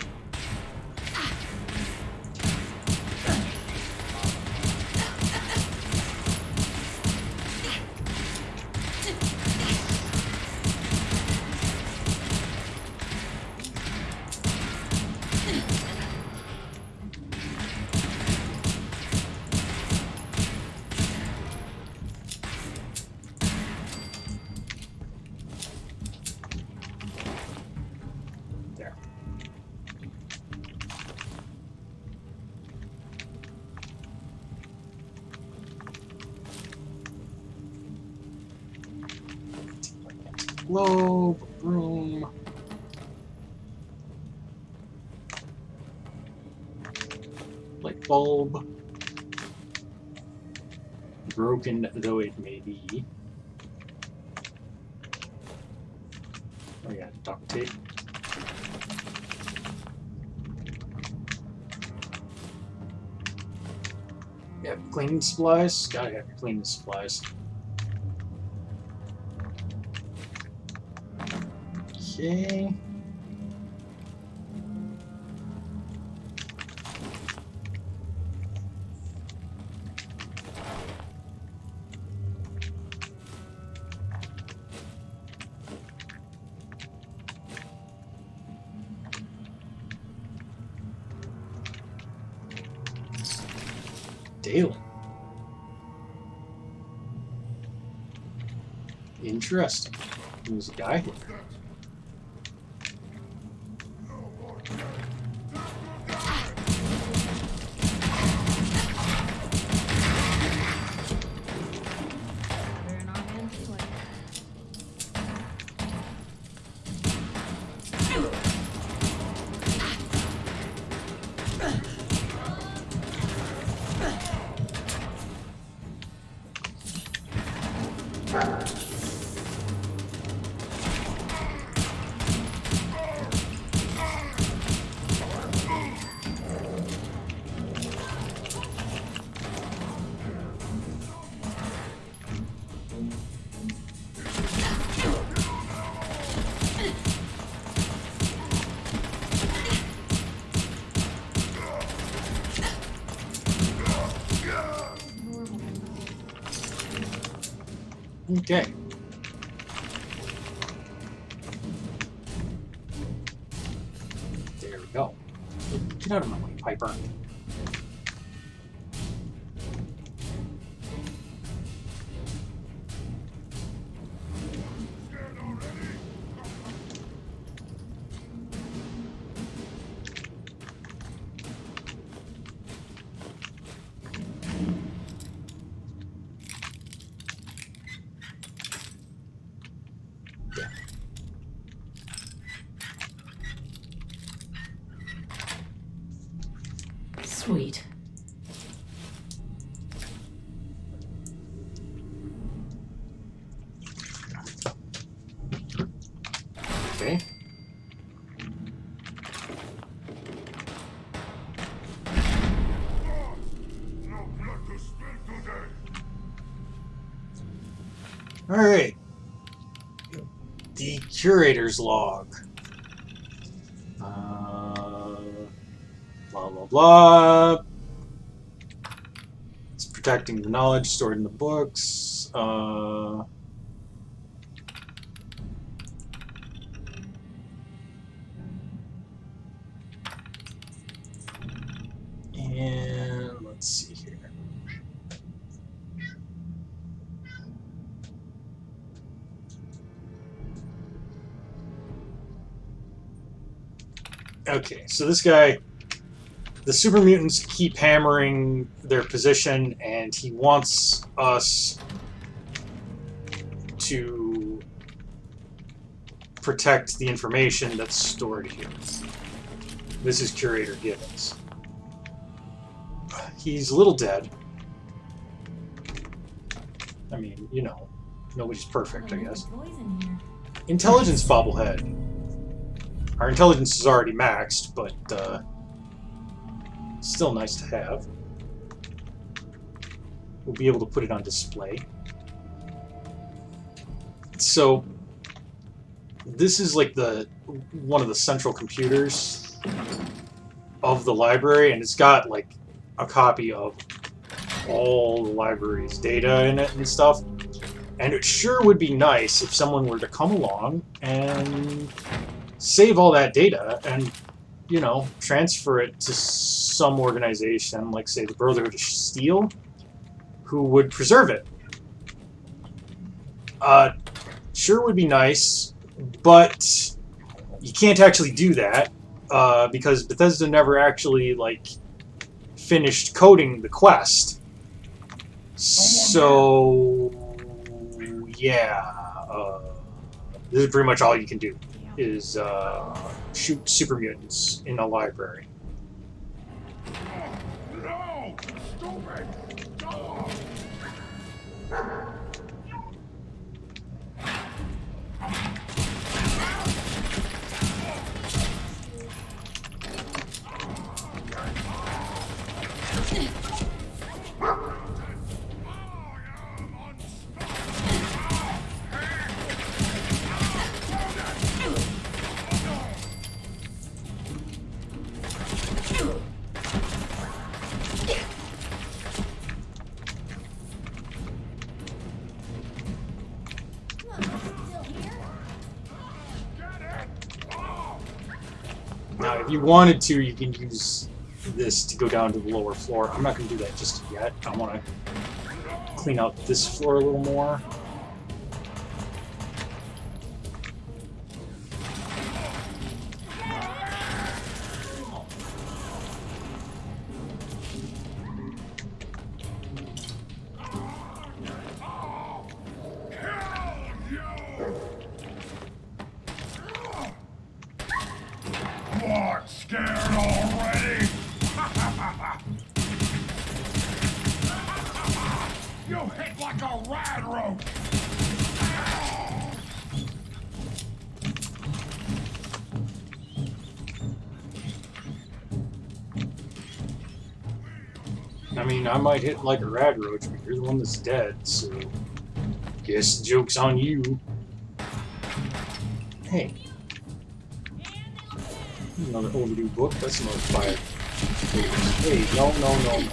There. Globe, room. Light bulb. Broken though it may be. Oh yeah, duct tape. Yeah, cleaning supplies. Gotta have your cleaning supplies. Okay. Daily. Interesting. There's a guy here. Better not hand this way. Okay. There we go. Get out of my way, Piper. Sweet. Okay. Alright. The Curator's log. Blah, blah, blah. It's protecting the knowledge stored in the books. And let's see here. Okay, so this guy, the super mutants keep hammering their position, and he wants us to protect the information that's stored here. This is Curator Gibbons. He's a little dead. I mean, you know, nobody's perfect, I guess. Toys in here. Intelligence bobblehead. Our intelligence is already maxed, but still nice to have. We'll be able to put it on display. So this is like one of the central computers of the library, and it's got like a copy of all the library's data in it and stuff. And it sure would be nice if someone were to come along and save all that data and, you know, transfer it to some organization, like, say, the Brotherhood of Steel, who would preserve it. Sure would be nice, but you can't actually do that, because Bethesda never actually, like, finished coding the quest. So, yeah, this is pretty much all you can do, is shoot super mutants in a library. No! Stupid! Dog! Now, if you wanted to, you can use this to go down to the lower floor. I'm not going to do that just yet. I want to clean out this floor a little more. What? Scared already? You hit like a rad roach! I mean, I might hit like a rad roach, but you're the one that's dead, so guess the joke's on you. Hey. Another overdue book. That's another 5 pages. Hey, no, no, no, no.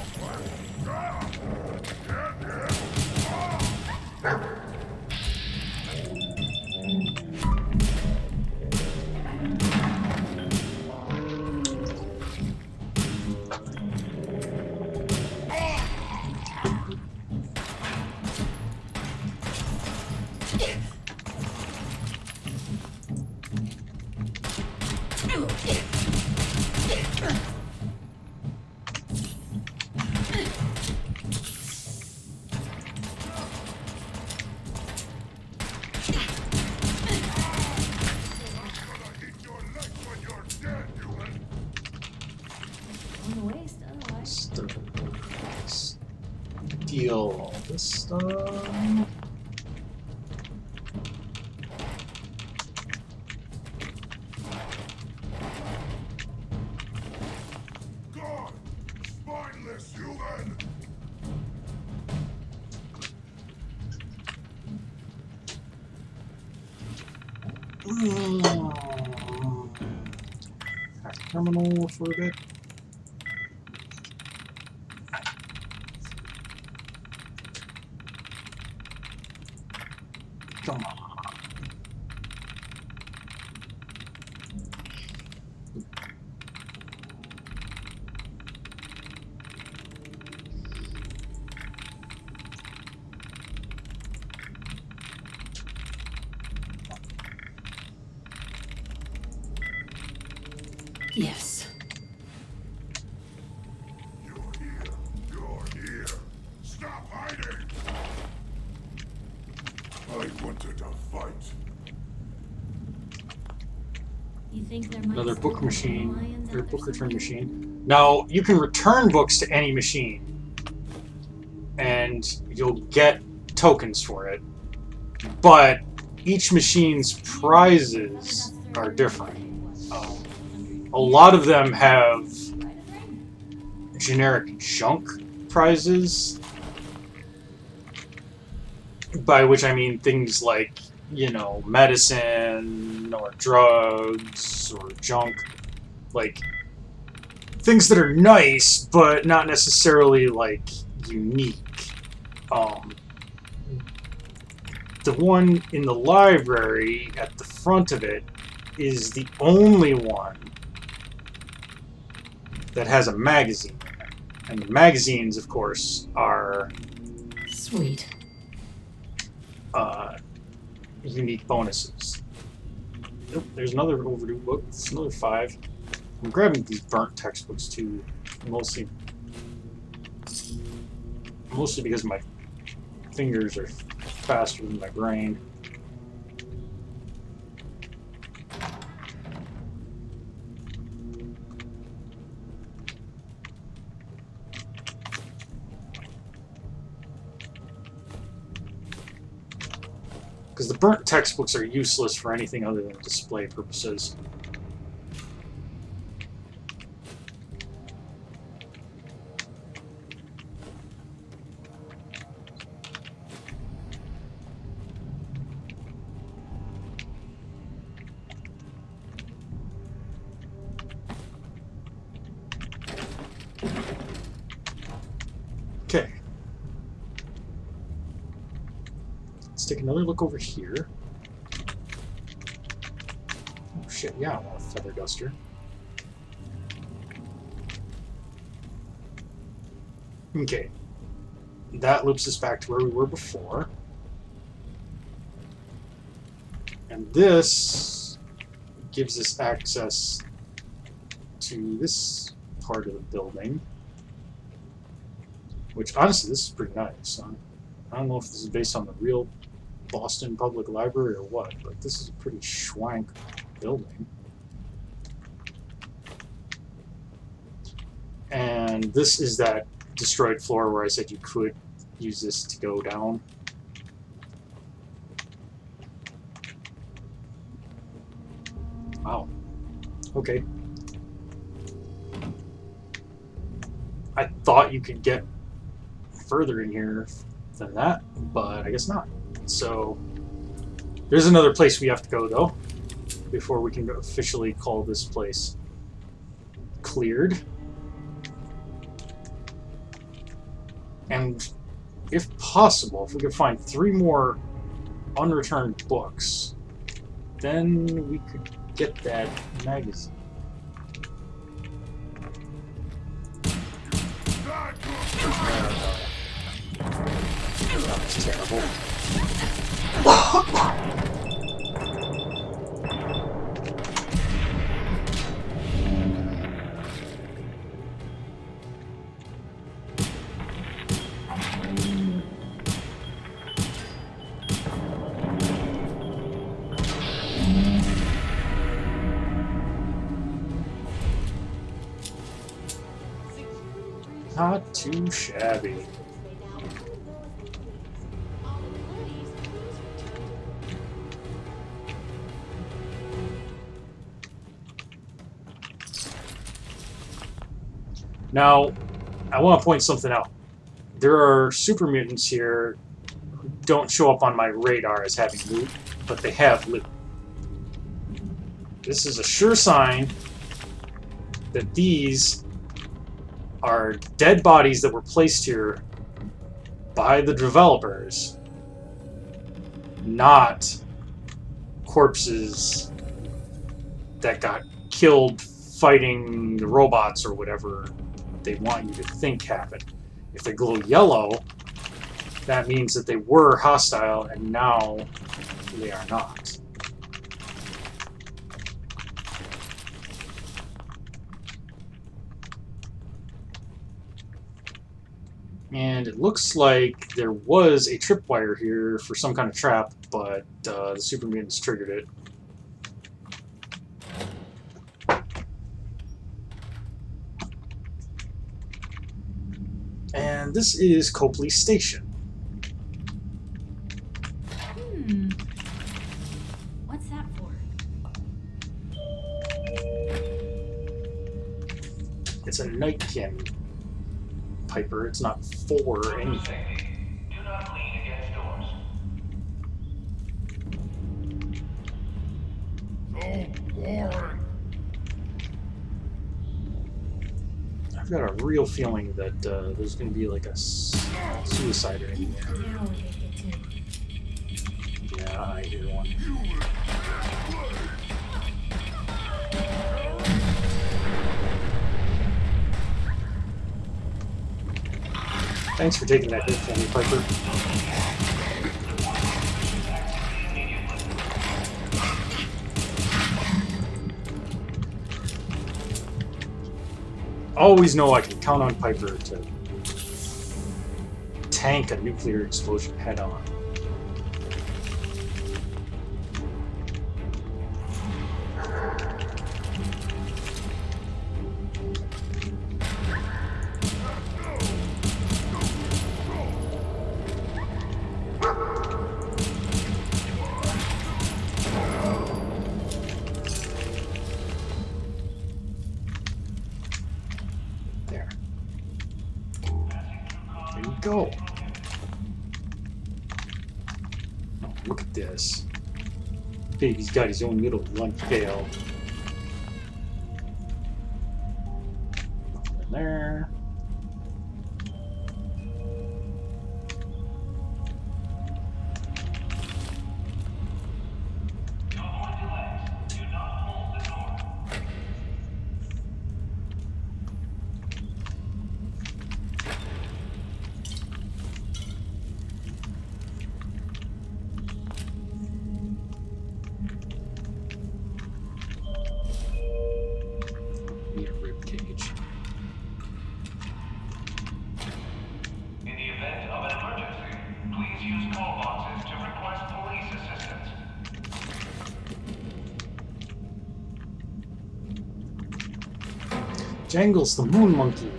On the waste, otherwise. Steal all this stuff. God! Spineless human! Hack terminal for a bit. Come on. Yes. You're here! You're here! Stop hiding! I wanted to fight. You think there might Another still book be machine, lions or out book there return somewhere? machine. Now, you can return books to any machine, and you'll get tokens for it, but each machine's prizes are different. A lot of them have generic junk prizes, by which I mean things like, you know, medicine or drugs or junk, like things that are nice but not necessarily like unique. The one in the library at the front of it is the only one that has a magazine in it. And the magazines, of course, are Sweet. unique bonuses. Nope, there's another overdue book. It's another 5. I'm grabbing these burnt textbooks too, mostly because my fingers are faster than my brain. Because the burnt textbooks are useless for anything other than display purposes. Okay. Let's take another look over here. Oh shit, yeah, I want a feather duster. Okay. That loops us back to where we were before. And this gives us access to this part of the building. Which, honestly, this is pretty nice. I don't know if this is based on the real Boston Public Library or what, but this is a pretty schwank building. And this is that destroyed floor where I said you could use this to go down. Wow. Okay. I thought you could get further in here than that, but I guess not. So there's another place we have to go though before we can officially call this place cleared. And if possible, if we could find 3 more unreturned books, then we could get that magazine. That was terrible. Not too shabby. May now undergo a All employees, please return Now, I want to point something out. There are super mutants here who don't show up on my radar as having loot, but they have loot. This is a sure sign that these are dead bodies that were placed here by the developers, not corpses that got killed fighting the robots or whatever they want you to think happened. If they glow yellow, that means that they were hostile and now they are not. And it looks like there was a tripwire here for some kind of trap, but the super mutants triggered it. And this is Copley Station. What's that for? It's a nightkin, Piper. It's not for anything. Do not lean against doors. So boring. I've got a real feeling that there's going to be like a suicide or anything. Now we get to. Yeah, I hear one. Thanks for taking that hit for me, Piper. Always know I can count on Piper to tank a nuclear explosion head on. There. There you go. Oh, look at this. Baby's got his own little lunch pail. Nothing in there. Need a rib cage. In the event of an emergency, please use call boxes to request police assistance. Jangles the moon monkey.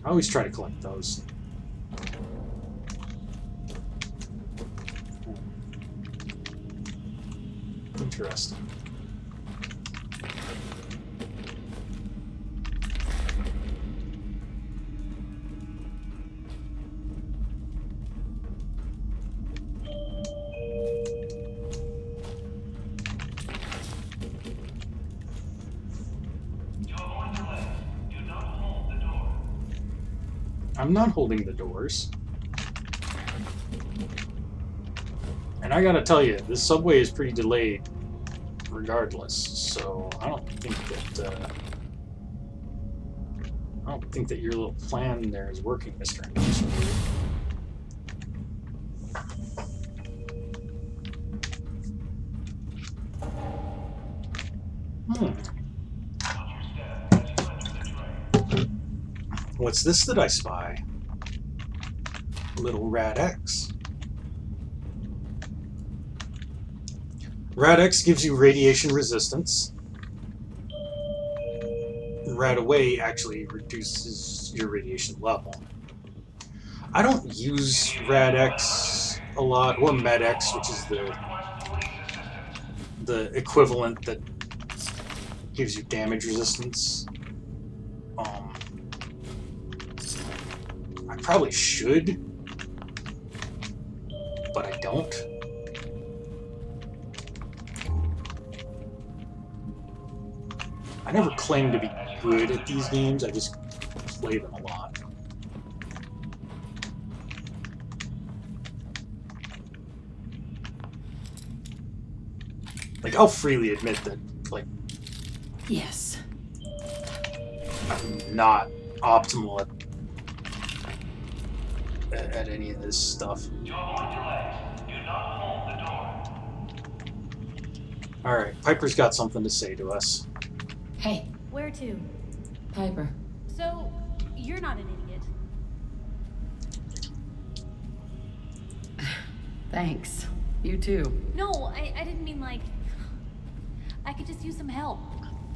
I always try to collect those. Interesting. To avoid delays, do not hold the door. I'm not holding the doors. And I gotta tell you, this subway is pretty delayed regardless, so I don't think that your little plan there is working, Mr. Anderson. What's this that I spy? Little Rad X. Rad X gives you radiation resistance. right away actually reduces your radiation level. I don't use RadX a lot, or MedX, which is the equivalent that gives you damage resistance. I probably should, but I don't. I never claim to be good at these games, I just play them a lot. Like, I'll freely admit that, like, Yes. I'm not optimal at any of this stuff. To avoid delays, do not hold the door. Alright, Piper's got something to say to us. Hey, Where to? Piper. So, you're not an idiot. Thanks. You too. No, I didn't mean like... I could just use some help.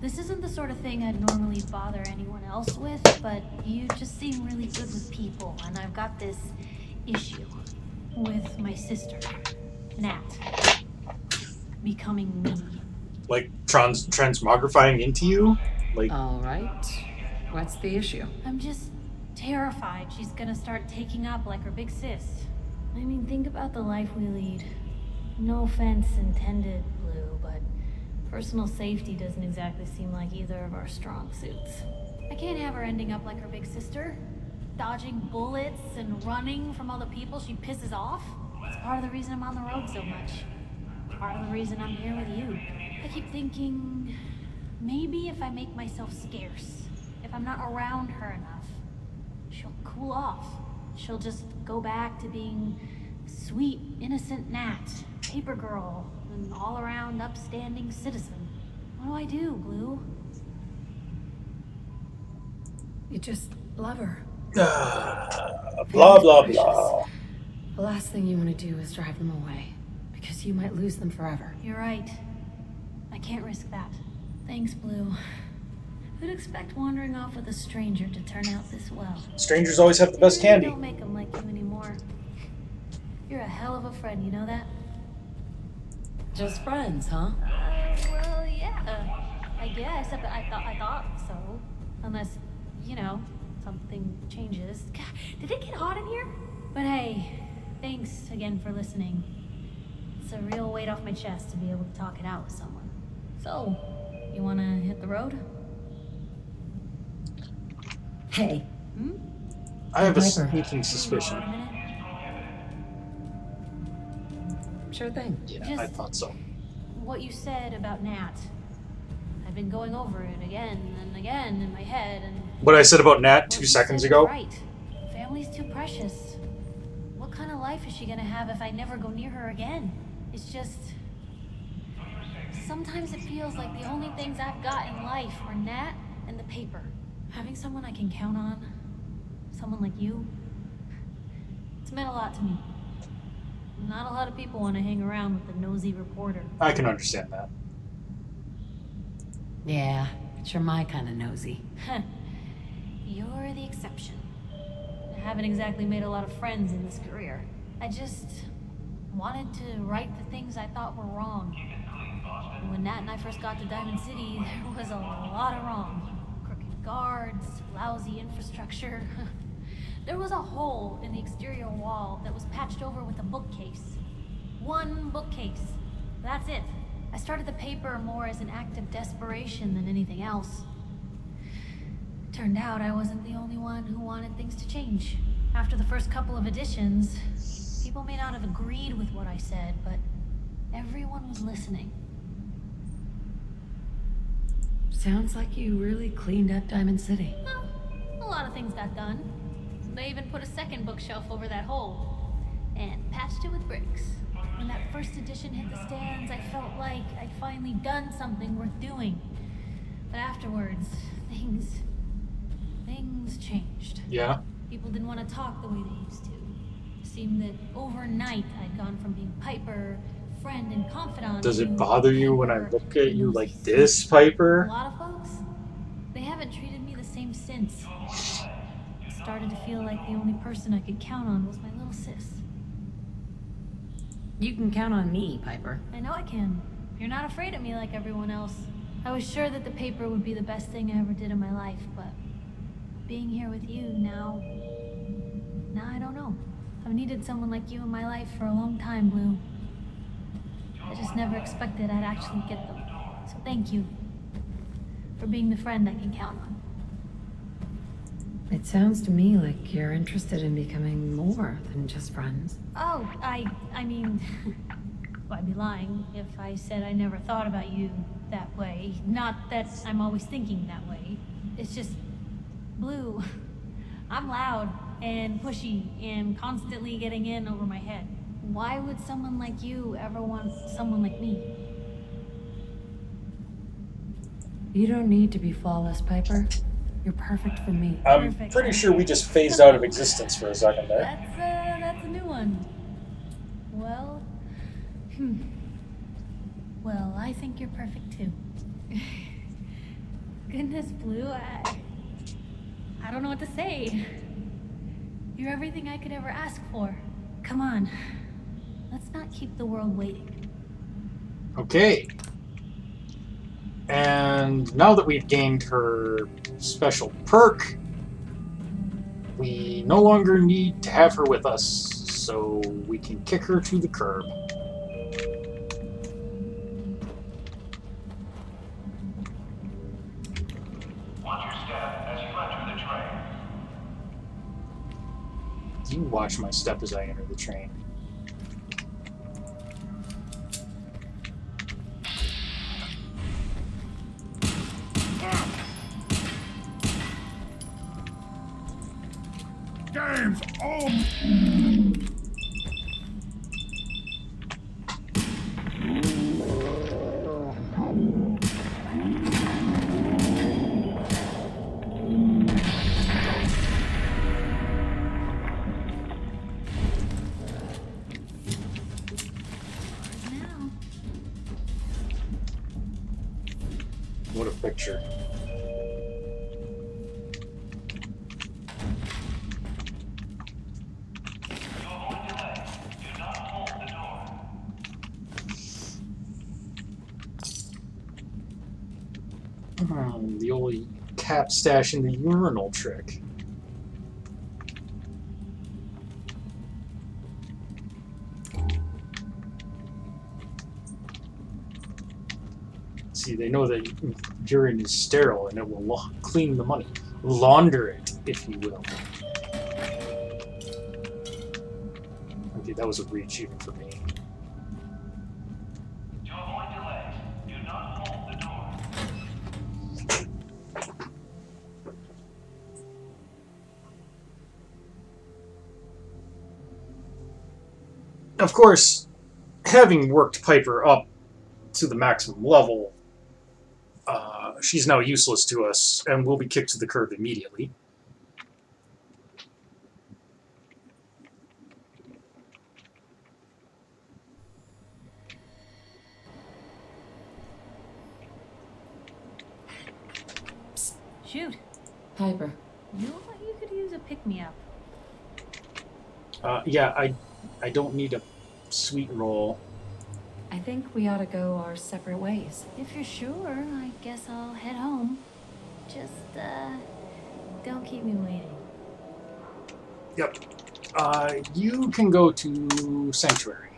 This isn't the sort of thing I'd normally bother anyone else with, but you just seem really good with people, and I've got this issue with my sister, Nat, becoming me. Like, transmogrifying into you? Like, All right. What's the issue? I'm just terrified she's gonna start taking up like her big sis. I mean, think about the life we lead. No offense intended, Blue, but personal safety doesn't exactly seem like either of our strong suits. I can't have her ending up like her big sister, dodging bullets and running from all the people she pisses off. It's part of the reason I'm on the road so much. Part of the reason I'm here with you. I keep thinking, maybe if I make myself scarce, if I'm not around her enough, she'll cool off. She'll just go back to being sweet, innocent Nat, paper girl, an all-around upstanding citizen. What do, Blue? You just love her. blah, blah, blah. The last thing you want to do is drive them away, because you might lose them forever. You're right. I can't risk that. Thanks, Blue. Who'd expect wandering off with a stranger to turn out this well? Strangers always have the best They really candy. don't make them like you anymore. You're a hell of a friend, you know that? Just friends, huh? Well, yeah. I guess, but I thought so. Unless, you know, something changes. God, did it get hot in here? But hey, thanks again for listening. It's a real weight off my chest to be able to talk it out with someone. So, you wanna hit the road? Hey, I have a Piper. sneaking suspicion. A minute? sure thing. Yeah, Just- I thought so. What you said about Nat. I've been going over it again and again in my head, and What I said about Nat what 2 you seconds said ago? is right. Family's too precious. What kind of life is she gonna have if I never go near her again? It's just... Sometimes it feels like the only things I've got in life are Nat and the paper. Having someone I can count on, someone like you, it's meant a lot to me. Not a lot of people want to hang around with the nosy reporter. I can understand that. Yeah, but you're my kind of nosy. You're the exception. I haven't exactly made a lot of friends in this career. I just wanted to right the things I thought were wrong. And when Nat and I first got to Diamond City, there was a lot of wrong. Crooked guards, lousy infrastructure. There was a hole in the exterior wall that was patched over with a bookcase. One bookcase. That's it. I started the paper more as an act of desperation than anything else. Turned out I wasn't the only one who wanted things to change. After the first couple of editions, people may not have agreed with what I said, but everyone was listening. Sounds like you really cleaned up Diamond City. Well, a lot of things got done. They even put a second bookshelf over that hole and patched it with bricks. When that first edition hit the stands, I felt like I'd finally done something worth doing. But afterwards, things changed. Yeah? People didn't want to talk the way they used to. It seemed that overnight I'd gone from being Piper, friend and confidant. Does to it bother you when I Piper, look at you nosy like snake. this, A Piper? lot of folks, they have haven't treated me the same since. Started to feel like the only person I could count on was my little sis. You can count on me, Piper. I know I can. You're not afraid of me like everyone else. I was sure that the paper would be the best thing I ever did in my life, but being here with you now I don't know. I've needed someone like you in my life for a long time, Blue. I just never expected I'd actually get them. So thank you for being the friend I can count on. It sounds to me like you're interested in becoming more than just friends. Oh, I mean, well, I'd be lying if I said I never thought about you that way. Not that I'm always thinking that way. It's just, Blue, I'm loud and pushy and constantly getting in over my head. Why would someone like you ever want someone like me? You don't need to be flawless, Piper. You're perfect for me. I'm Perfect. pretty sure we just phased out of existence for a second there. That's a new one. Well, well, I think you're perfect too. Goodness, Blue, I don't know what to say. You're everything I could ever ask for. Come on, let's not keep the world waiting. Okay. And now that we've gained her special perk, we no longer need to have her with us, so we can kick her to the curb. Watch your step as you enter the train. You watch my step as I enter the train. Game's on! Now, What a picture. To avoid delay, do not hold the door. The old cap stash in the urinal trick. See, they know that urine is sterile and it will clean the money. Launder it, if you will. Okay, that was a reach even for me. To avoid delays, do not hold the door. Of course, having worked Piper up to the maximum level, she's now useless to us and will be kicked to the curb immediately. shoot. Piper. You could use a pick-me-up. Yeah, I don't need a sweet roll. I think we ought to go our separate ways. If you're sure, I guess I'll head home. Just, don't keep me waiting. Yep. You can go to Sanctuary.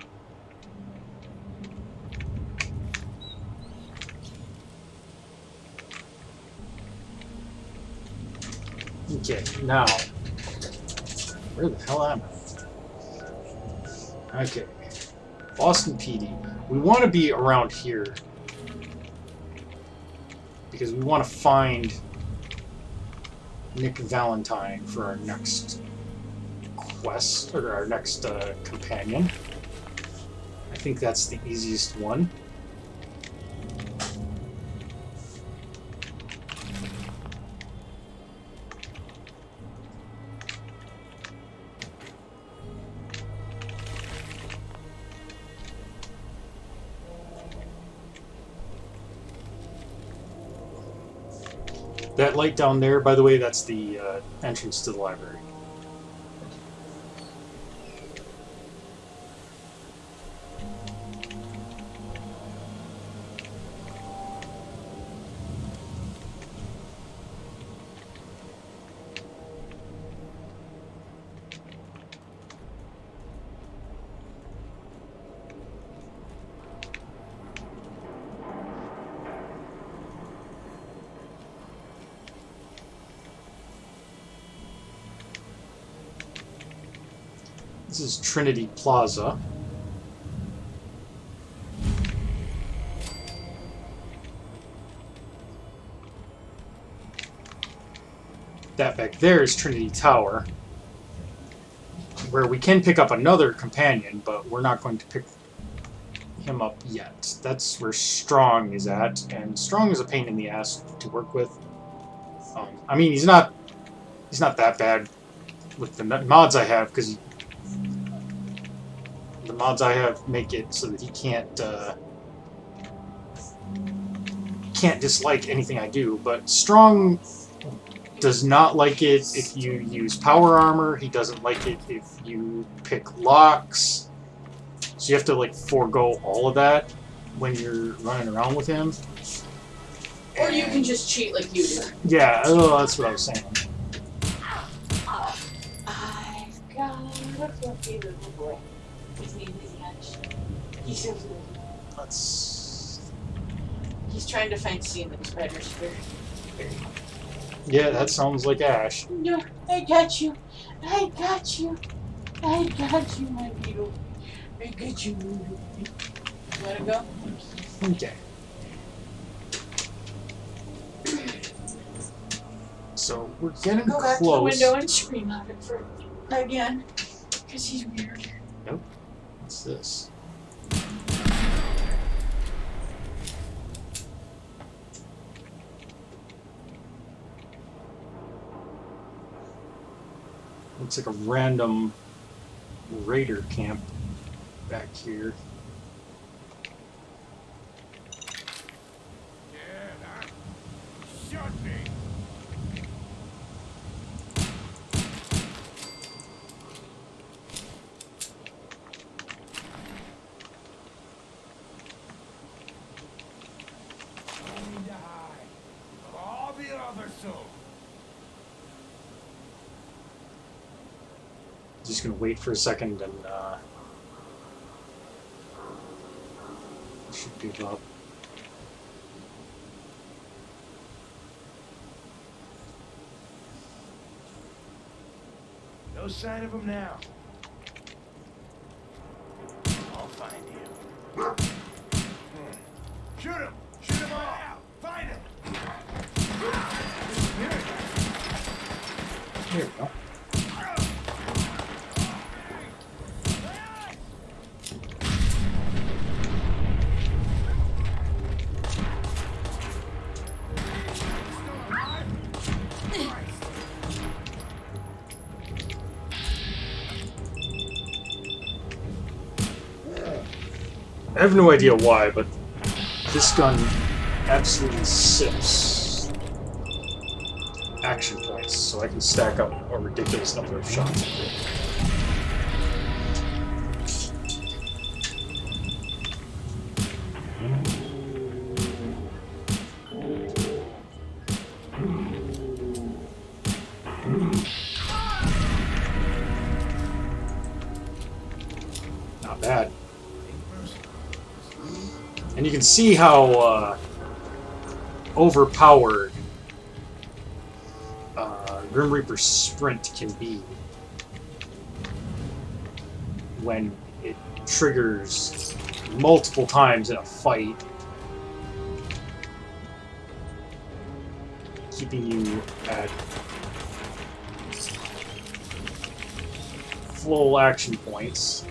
Okay, now, where the hell am I? Okay, Boston PD. We want to be around here because we want to find Nick Valentine for our next quest, or our next companion. I think that's the easiest one. That light down there, by the way, that's the entrance to the library. This is Trinity Plaza. That back there is Trinity Tower, where we can pick up another companion, but we're not going to pick him up yet. That's where Strong is at, and Strong is a pain in the ass to work with. I mean, he's not that bad with the mods I have, because the mods I have make it so that he can't dislike anything I do. But Strong does not like it if you use power armor. He doesn't like it if you pick locks. So you have to like forego all of that when you're running around with him. Or you can just cheat like you do. Yeah, oh, that's what I was saying. I've got a fluffy little boy. His name is Yash. He's so little. He's trying to find semen spiders for. Yeah, that sounds like Ash. No, I got you. I got you. I got you, my beetle. I got you. Let it go? Okay. So we're getting Go back to the close. window and scream at it for again. Because he's weird. Nope. What's this? Looks like a random raider camp back here. Shut me! I need to hide. I'll be over soon. Just gonna wait for a second and should give up. No sign of him now. I'll find you. Shoot him! Shoot him all! Find him! Here we go. I have no idea why, but this gun absolutely sips action points, so I can stack up a ridiculous number of shots. Not bad. And you can see how overpowered Grim Reaper's sprint can be when it triggers multiple times in a fight, keeping you at full action points.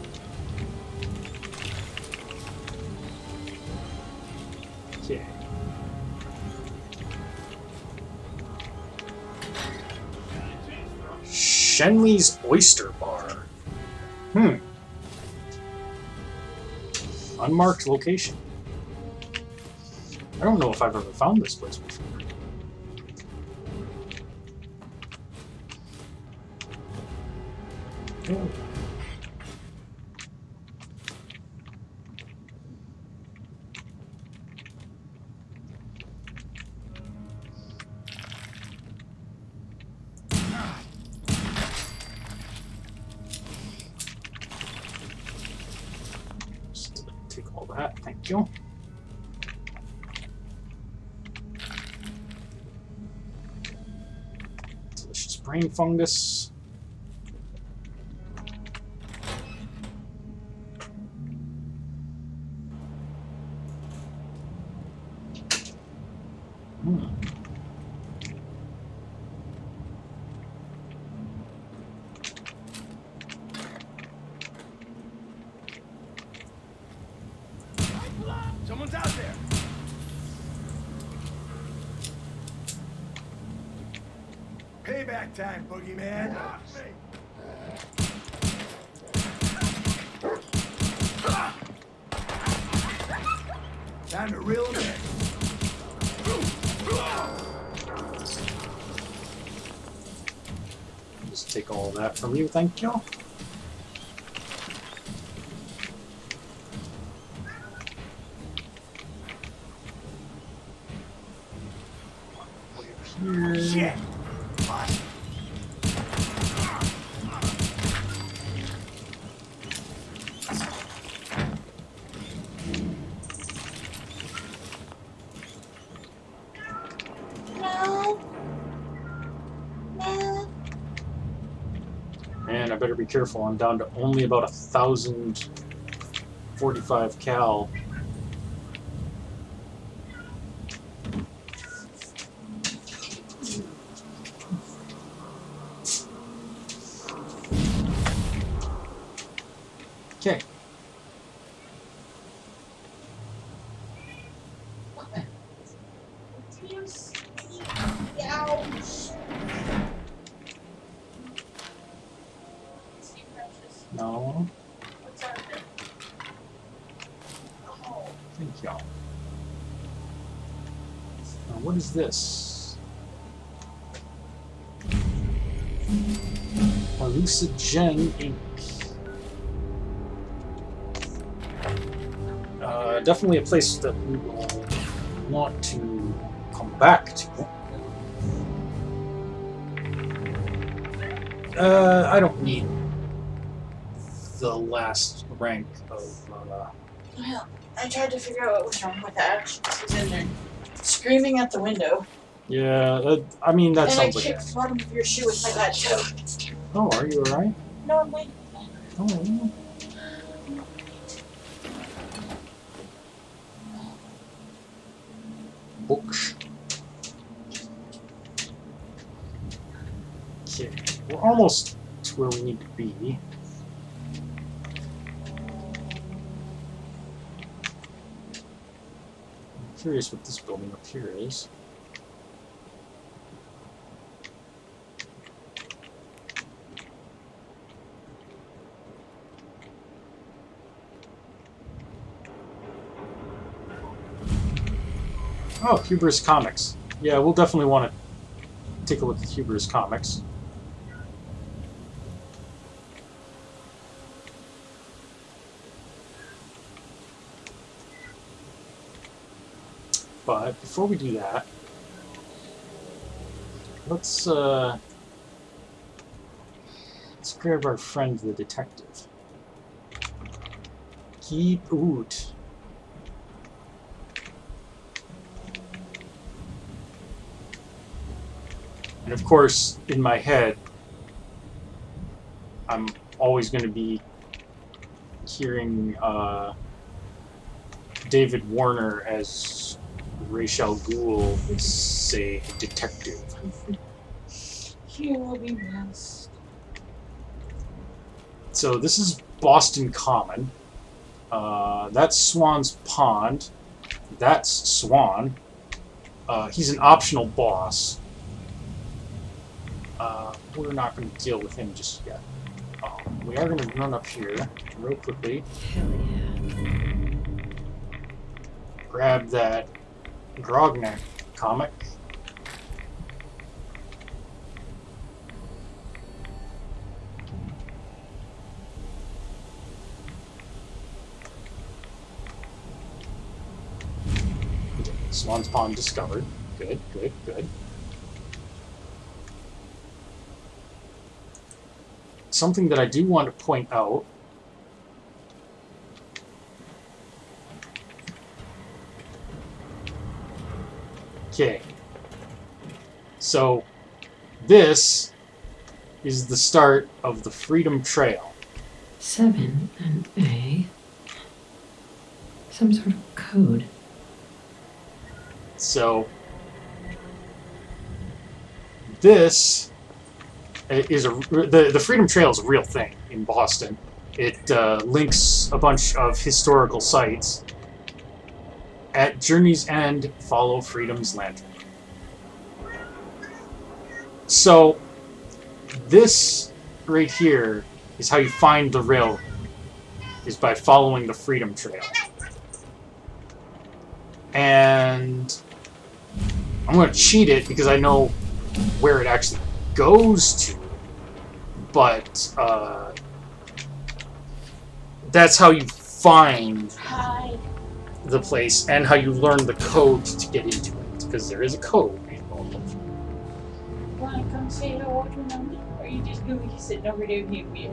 Okay. Shenley's Oyster Bar. Unmarked location. I don't know if I've ever found this place before. Oh. Just take all that, thank you. Delicious brain fungus. Someone's out there. Payback time, boogeyman. Time to reel him in. Just take all that from you, thank you. Here. Shit. No. No. Man, I better be careful. I'm down to only about 1,045 cal. Okay. Ouch. No. What's out there? Oh, Thank you. Now, what is this? Hallucinogen ink. Definitely a place that we will want to come back to. I don't need the last rank of. well, I tried to figure out what was wrong with that. She was in there screaming at the window. Yeah, I mean that And I sounds like. kicked the bottom of your shoe with my bad toe. Oh, are you alright? No, I'm waiting. Oh. Books. Okay, we're almost to where we need to be. I'm curious what this building up here is. Oh, Hubris Comics. Yeah, we'll definitely want to take a look at Hubris Comics. But before we do that, let's grab our friend the detective. Keep out. And of course, in my head, I'm always going to be hearing David Warner as Ra's al Ghul say detective. You will be missed. So this is Boston Common. That's Swan's Pond. That's Swan. He's an optional boss. We're not going to deal with him just yet. We are going to run up here real quickly. Hell yeah. Grab that Grognak comic. Swan's Pond discovered. Good, good, good. Something that I do want to point out. Okay. So, this is the start of the Freedom Trail. 7 and A. Some sort of code. So, this is the Freedom Trail is a real thing in Boston. It links a bunch of historical sites. At Journey's End, follow Freedom's Lantern. So, this right here is how you find the railroad, is by following the Freedom Trail. And I'm going to cheat it because I know where it actually goes to, but that's how you find Hi. the place and how you learn the code to get into it, because there is a code involved. Wanna come say hello to me? Or are you just gonna be sitting over there being weird?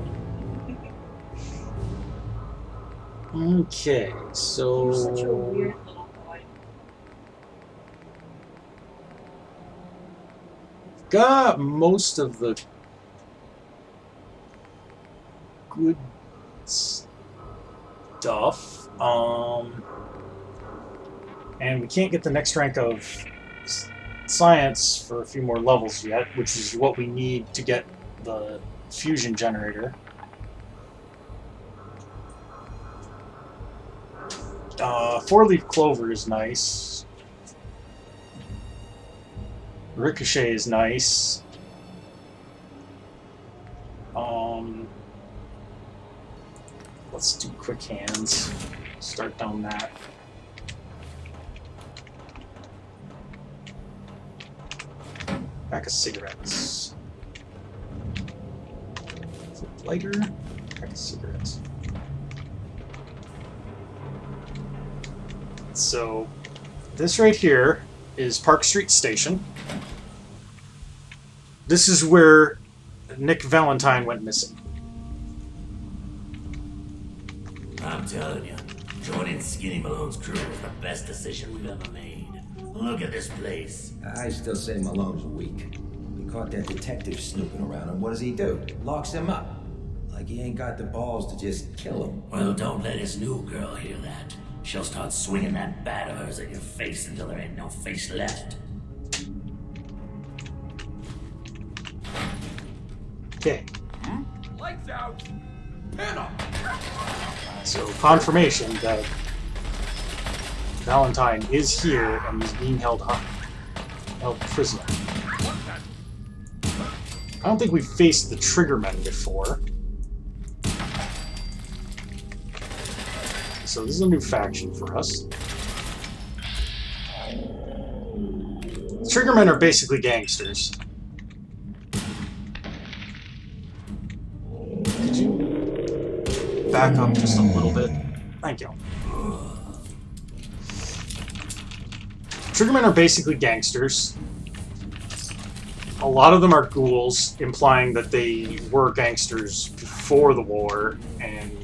Okay, so You're such a weird little boy. got most of the good stuff. And we can't get the next rank of science for a few more levels yet, which is what we need to get the fusion generator. Four-leaf clover is nice. Ricochet is nice. Let's do quick hands. Start down that. Pack of cigarettes. Lighter. Pack of cigarettes. So, this right here is Park Street Station. This is where Nick Valentine went missing. I'm telling you, joining Skinny Malone's crew was the best decision we've ever made. Look at this place. I still say Malone's weak. We caught that detective snooping around him. What does he do? Locks him up. Like he ain't got the balls to just kill him. Well, don't let his new girl hear that. She'll start swinging that bat of hers at your face until there ain't no face left. Okay. Lights out. Pin 'em. So, confirmation that Valentine is here and is being held prisoner. I don't think we've faced the Triggermen before. So this is a new faction for us. Triggermen are basically gangsters. Could you back up just a little bit? Thank you. Triggermen are basically gangsters. A lot of them are ghouls, implying that they were gangsters before the war and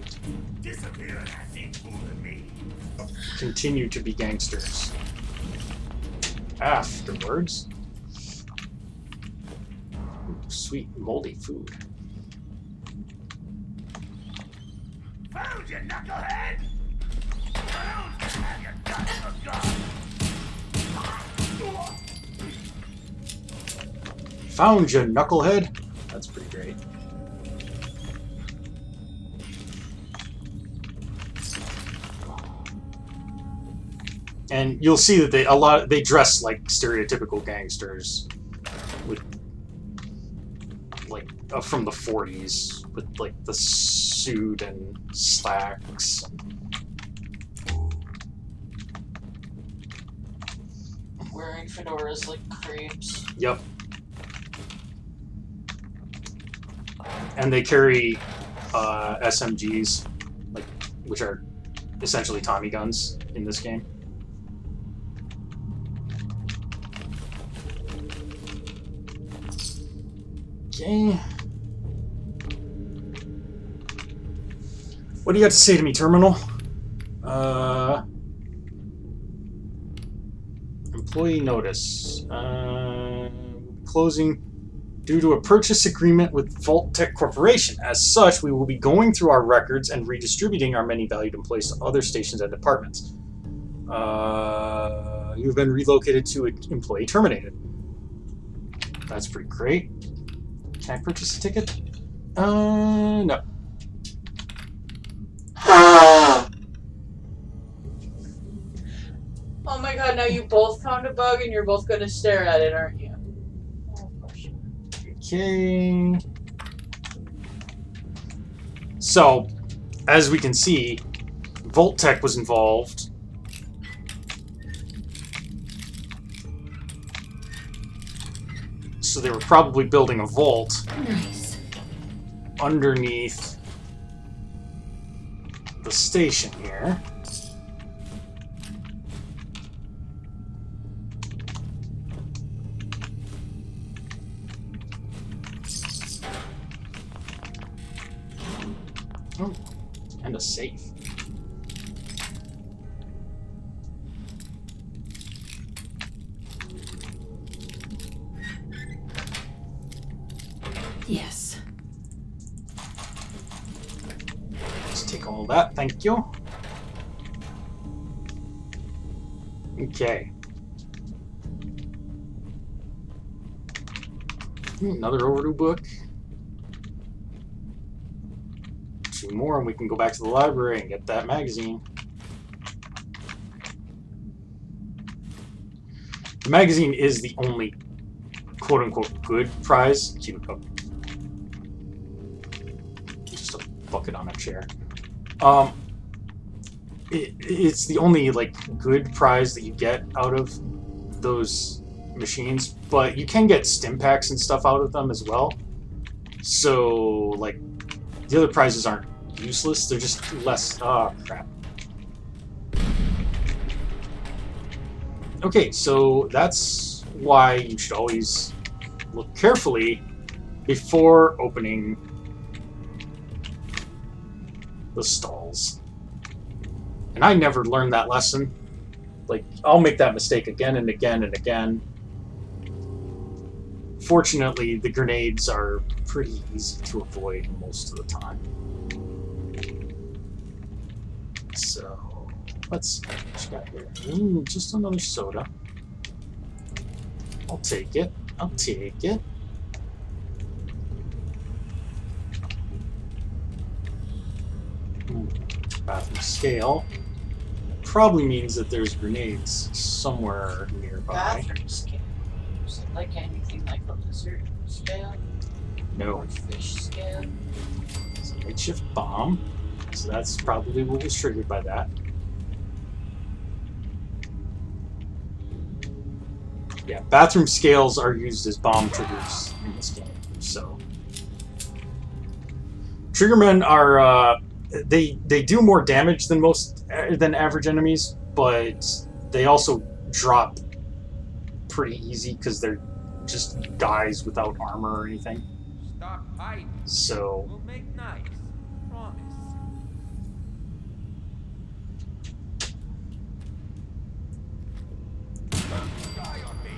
continue to be gangsters afterwards. Ooh, sweet moldy food. Found you, knucklehead! Have you got the gun? Found you, knucklehead. That's pretty great. And you'll see that they dress like stereotypical gangsters, with like from the 40s, with like the suit and slacks. Wearing fedoras like creeps. Yep. And they carry SMGs, which are essentially Tommy guns in this game. Okay. What do you got to say to me, Terminal? Employee notice. Closing due to a purchase agreement with Vault Tech Corporation. As such, we will be going through our records and redistributing our many valued employees to other stations and departments. You've been relocated to employee terminated. That's pretty great. Can I purchase a ticket? No. Oh my god, now you both found a bug and you're both gonna stare at it, aren't you? Oh, gosh. Okay. So, as we can see, Vault Tech was involved. So they were probably building a vault underneath the station here. Oh, and a safe. Yes. Let's take all that, thank you. Okay. Another overdue book. 2 more and we can go back to the library and get that magazine. The magazine is the only quote-unquote good prize. Just a bucket on a chair. It's the only like good prize that you get out of those machines, but you can get stim packs and stuff out of them as well. So like the other prizes aren't useless, they're just less. Oh crap. Okay, so that's why you should always look carefully before opening the stalls. And I never learned that lesson. Like, I'll make that mistake again and again and again. Fortunately, the grenades are pretty easy to avoid most of the time. So, let's see what you got here. Just another soda. I'll take it. I'll take it. Bathroom scale. Probably means that there's grenades somewhere nearby. Bathroom scale. Is it like anything like a lizard scale? No. Or fish scale? It's a makeshift bomb. So that's probably what was triggered by that. Yeah, bathroom scales are used as bomb triggers in this game. So Triggermen are they do more damage than average enemies, but they also drop pretty easy because they're just guys without armor or anything. Stop hiding. So We'll make nice. Promise. Die on me.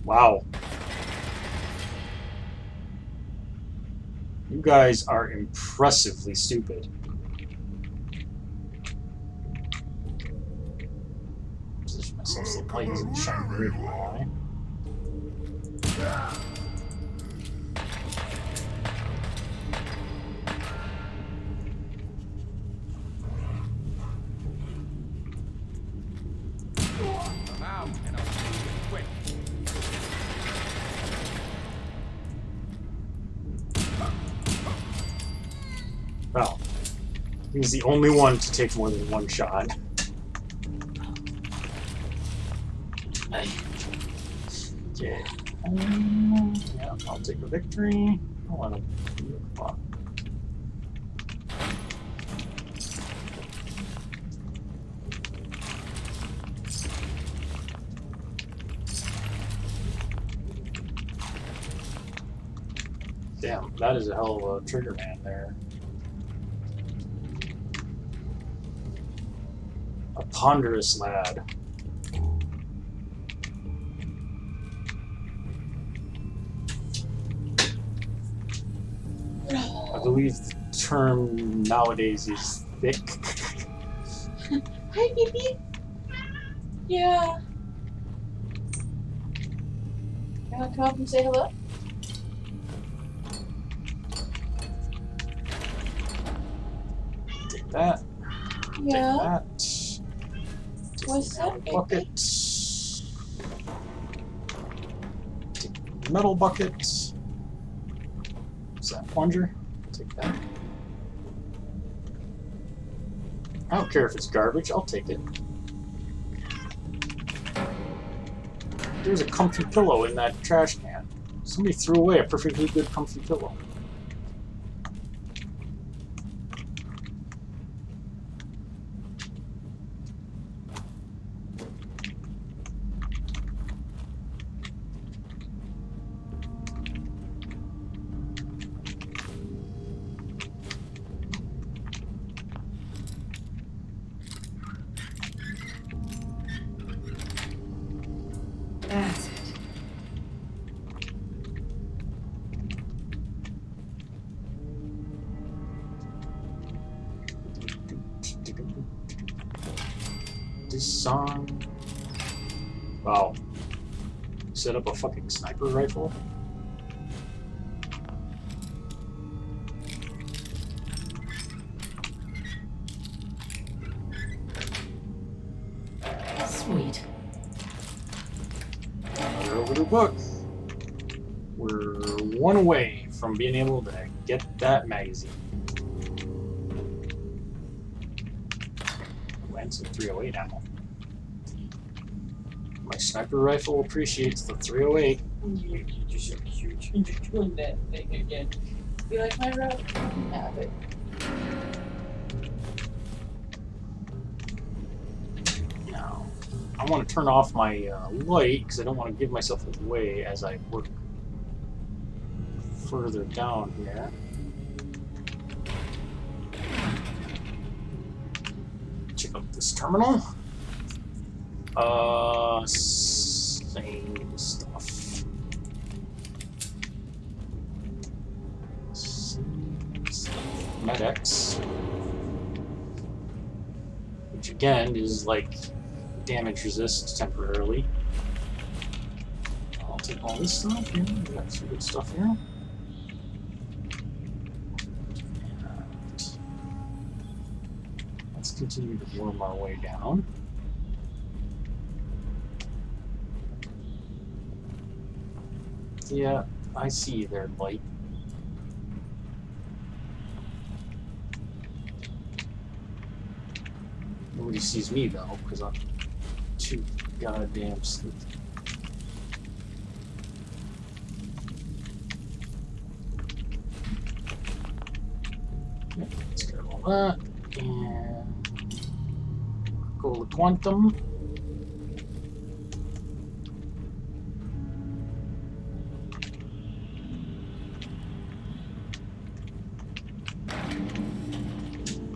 wow. You guys are impressively stupid. Position myself so the light doesn't shine right in my eye. I'm out, and I'll see you quick. Well, he's the only one to take more than one shot. Okay. Yeah, I'll take the victory. I want to. Damn, that is a hell of a trigger man there. A ponderous lad. I believe the term nowadays is thick. Hi, baby. Yeah. You want to come up and say hello? Take that. Yeah. Take that. What's up, baby? Bucket. Take the metal bucket. Is that plunger? Take that. I don't care if it's garbage, I'll take it. There's a comfy pillow in that trash can. Somebody threw away a perfectly good comfy pillow. That's it. Disarm. Wow. Set up a fucking sniper rifle? Sweet. Another overdue book. We're one away from being able to get that magazine. And some 308 ammo. My sniper rifle appreciates the 308. You're just so cute. You're doing that thing again. You like my robe? Have it. Now, I want to turn off my light because I don't want to give myself away as I work further down here. Check out this terminal. Same stuff. Med-X. Which again is like damage resist temporarily. I'll take all this stuff here. We got some good stuff here. And let's continue to worm our way down. Yeah, I see you there, light. Nobody sees me though, because I'm too goddamn sleepy. Okay, let's get all that. And go to quantum.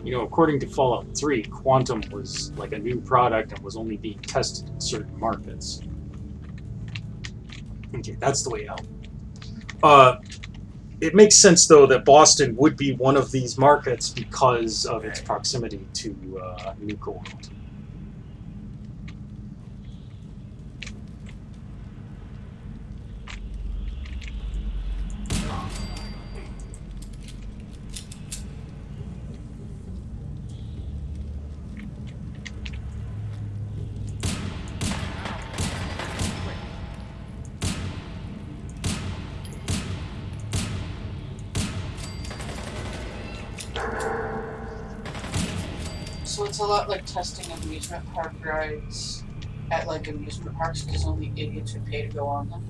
You know, according to Fallout 3, Quantum was like a new product and was only being tested in certain markets. Okay, that's the way out. It makes sense, though, that Boston would be one of these markets because of its proximity to Nuka World. So it's a lot like testing amusement park rides at like amusement parks because only idiots would pay to go on them.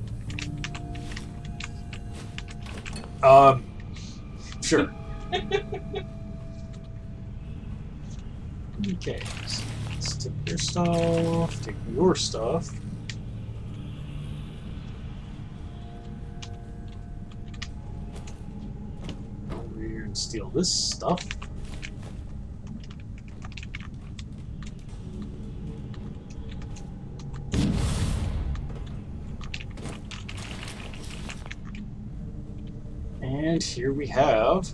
Sure. Okay, so let's take your stuff, take your stuff. steal this stuff. And here we have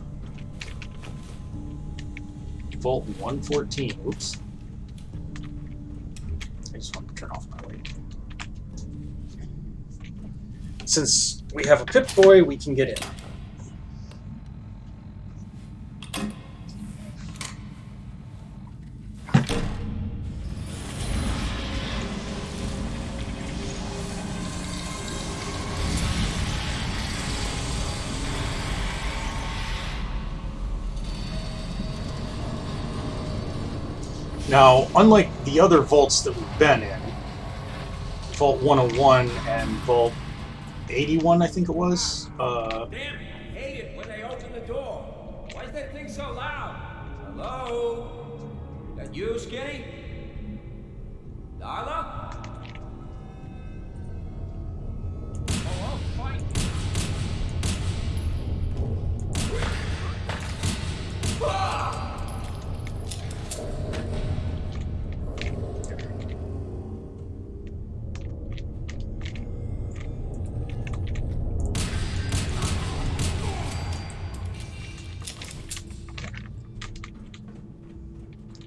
Vault 114. Oops. I just want to turn off my light. Since we have a Pip-Boy, we can get in. Now, unlike the other vaults that we've been in, Vault 101 and Vault 81, I think it was. Damn, I hate it when they open the door. Why is that thing so loud? Hello? That you, Skinny? Darla? Oh, I'll fight. Ah!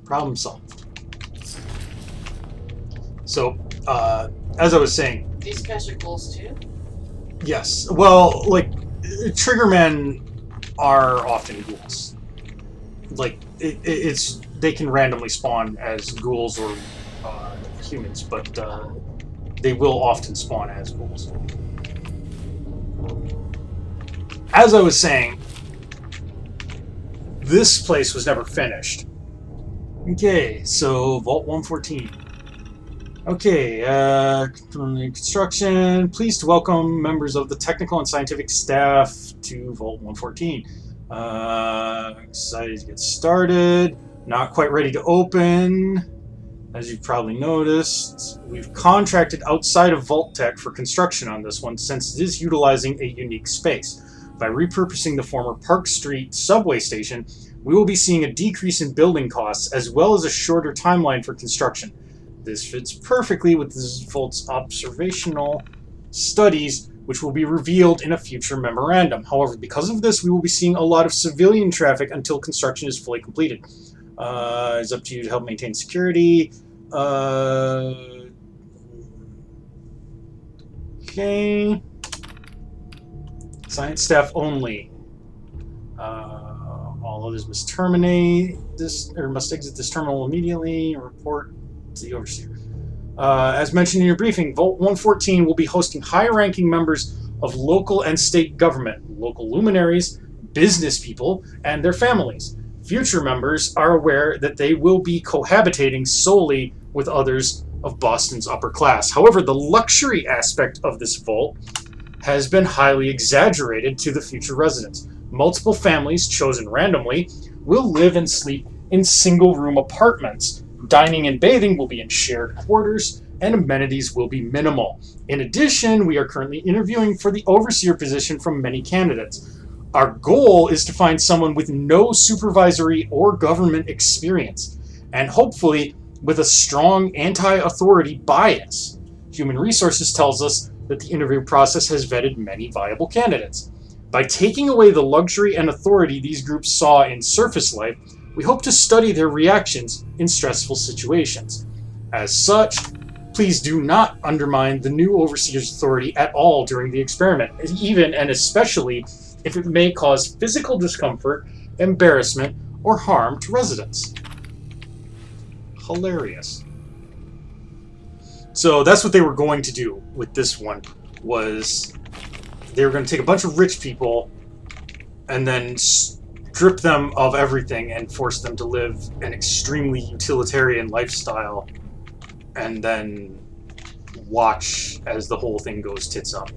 Problem solved. So, as I was saying... These guys are ghouls too? Yes. Well, like, Triggermen are often ghouls. Like, it's... They can randomly spawn as ghouls or humans, but they will often spawn as ghouls. As I was saying, this place was never finished. Okay, so Vault 114. Okay, construction. Pleased to welcome members of the technical and scientific staff to Vault 114. Excited to get started. Not quite ready to open. As you've probably noticed, we've contracted outside of Vault Tech for construction on this one since it is utilizing a unique space. By repurposing the former Park Street subway station, we will be seeing a decrease in building costs as well as a shorter timeline for construction. This fits perfectly with this Vault's observational studies, which will be revealed in a future memorandum. However, because of this, we will be seeing a lot of civilian traffic until construction is fully completed. It's up to you to help maintain security. Okay. Science staff only. All others must terminate this, or must exit this terminal immediately and report to the overseer. As mentioned in your briefing, Vault 114 will be hosting high-ranking members of local and state government, local luminaries, business people, and their families. Future members are aware that they will be cohabitating solely with others of Boston's upper class. However, the luxury aspect of this vault has been highly exaggerated to the future residents. Multiple families, chosen randomly, will live and sleep in single-room apartments. Dining and bathing will be in shared quarters, and amenities will be minimal. In addition, we are currently interviewing for the overseer position from many candidates. Our goal is to find someone with no supervisory or government experience, and hopefully with a strong anti-authority bias. Human Resources tells us that the interview process has vetted many viable candidates. By taking away the luxury and authority these groups saw in surface life, we hope to study their reactions in stressful situations. As such, please do not undermine the new overseer's authority at all during the experiment, even and especially if it may cause physical discomfort, embarrassment, or harm to residents. Hilarious. So that's what they were going to do with this one, was they were going to take a bunch of rich people and then strip them of everything and force them to live an extremely utilitarian lifestyle and then watch as the whole thing goes tits up.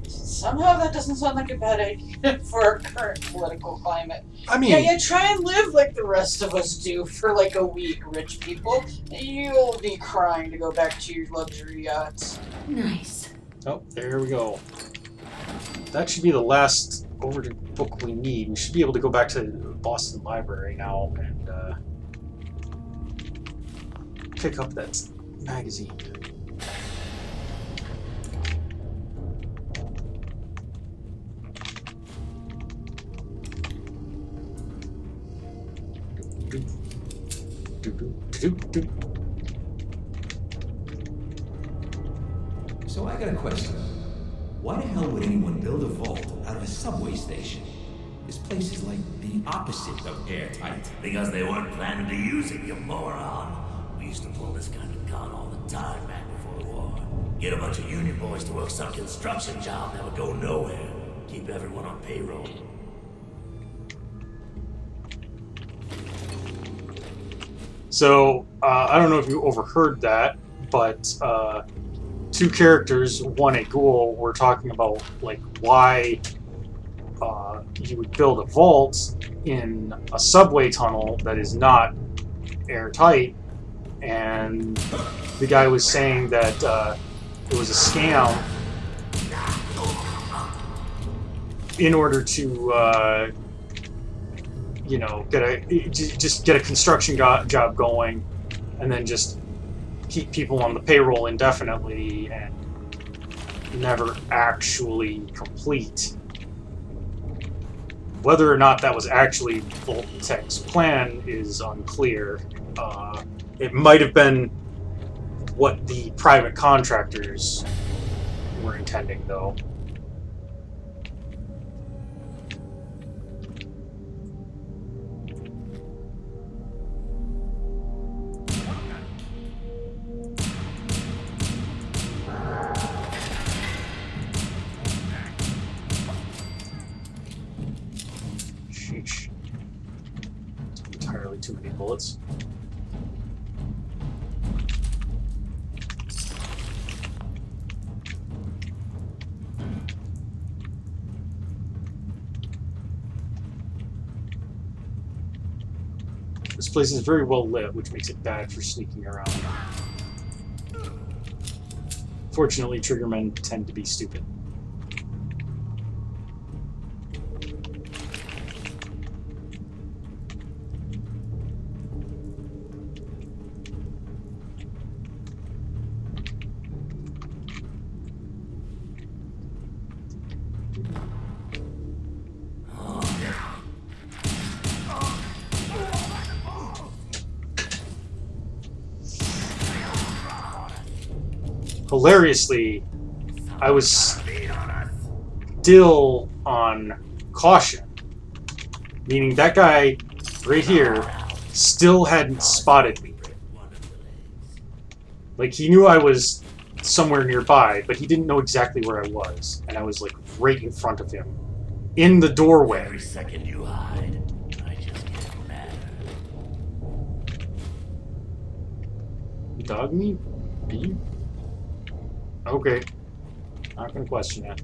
Somehow that doesn't sound like a bad idea for our current political climate. I mean... Yeah, try and live like the rest of us do for like a week, rich people. You'll be crying to go back to your luxury yachts. Nice. Oh, there we go. that should be the last overdue book we need. We should be able to go back to the Boston Library now and pick up that magazine. So I got a question. Why the hell would anyone build a vault out of a subway station? This place is like the opposite of airtight. Because they weren't planning to use it, you moron. We used to pull this kind of con all the time back before the war. Get a bunch of union boys to work some construction job that would go nowhere. Keep everyone on payroll. So, I don't know if you overheard that, but two characters, one a ghoul, were talking about like why you would build a vault in a subway tunnel that is not airtight, and the guy was saying that it was a scam in order to you know, just get a construction job going, and then just keep people on the payroll indefinitely and never actually complete. Whether or not that was actually Voltec's plan is unclear. It might have been what the private contractors were intending, though. Sheesh. Entirely too many bullets. This place is very well lit, which makes it bad for sneaking around. Fortunately, triggermen tend to be stupid. Hilariously, I was still on caution, meaning that guy right here still hadn't spotted me. Like, he knew I was somewhere nearby, but he didn't know exactly where I was, and I was like right in front of him, in the doorway. Every second you hide, I just get madder. You dog me? Do you? Okay. Not gonna question that.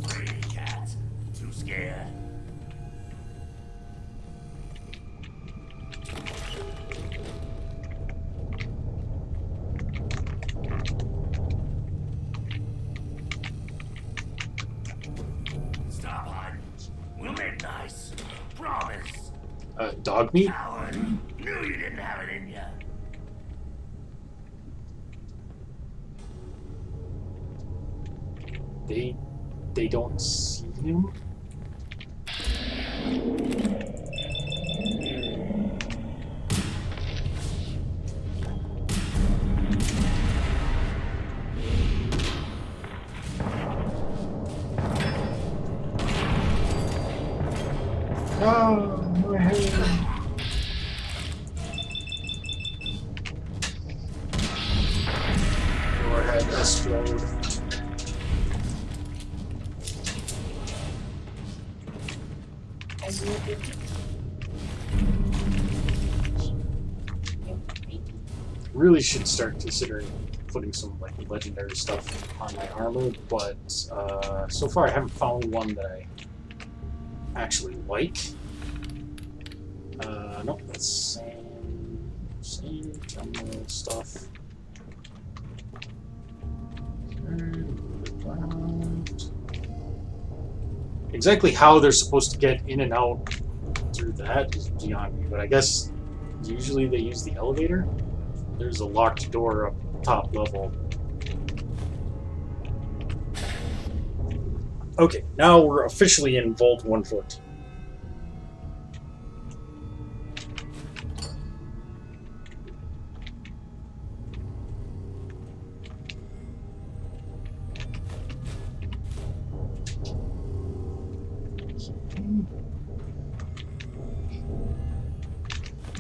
Free cats. Too scared. Stop hiding. We'll make nice. Promise. Dog meat? Coward. Knew you didn't have it in you. They don't see him? Oh, my head. Your head explode. Really should start considering putting some like legendary stuff on my armor, but so far I haven't found one that I actually like. Nope, that's same general stuff. Exactly how they're supposed to get in and out through that is beyond me, but I guess usually they use the elevator. There's a locked door up top level. Okay, now we're officially in Vault 114.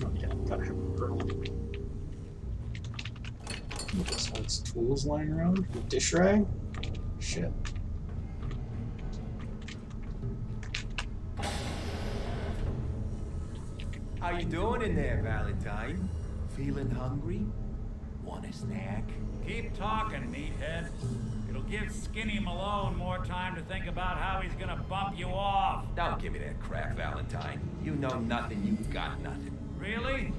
Okay, gotta have a girl. This one's tools lying around. Dish rag? Shit. How you doing in there, Valentine? Feeling hungry? Want a snack? Keep talking, meathead. It'll give Skinny Malone more time to think about how he's gonna bump you off. Don't give me that crap, Valentine. You know nothing, you got nothing. Really?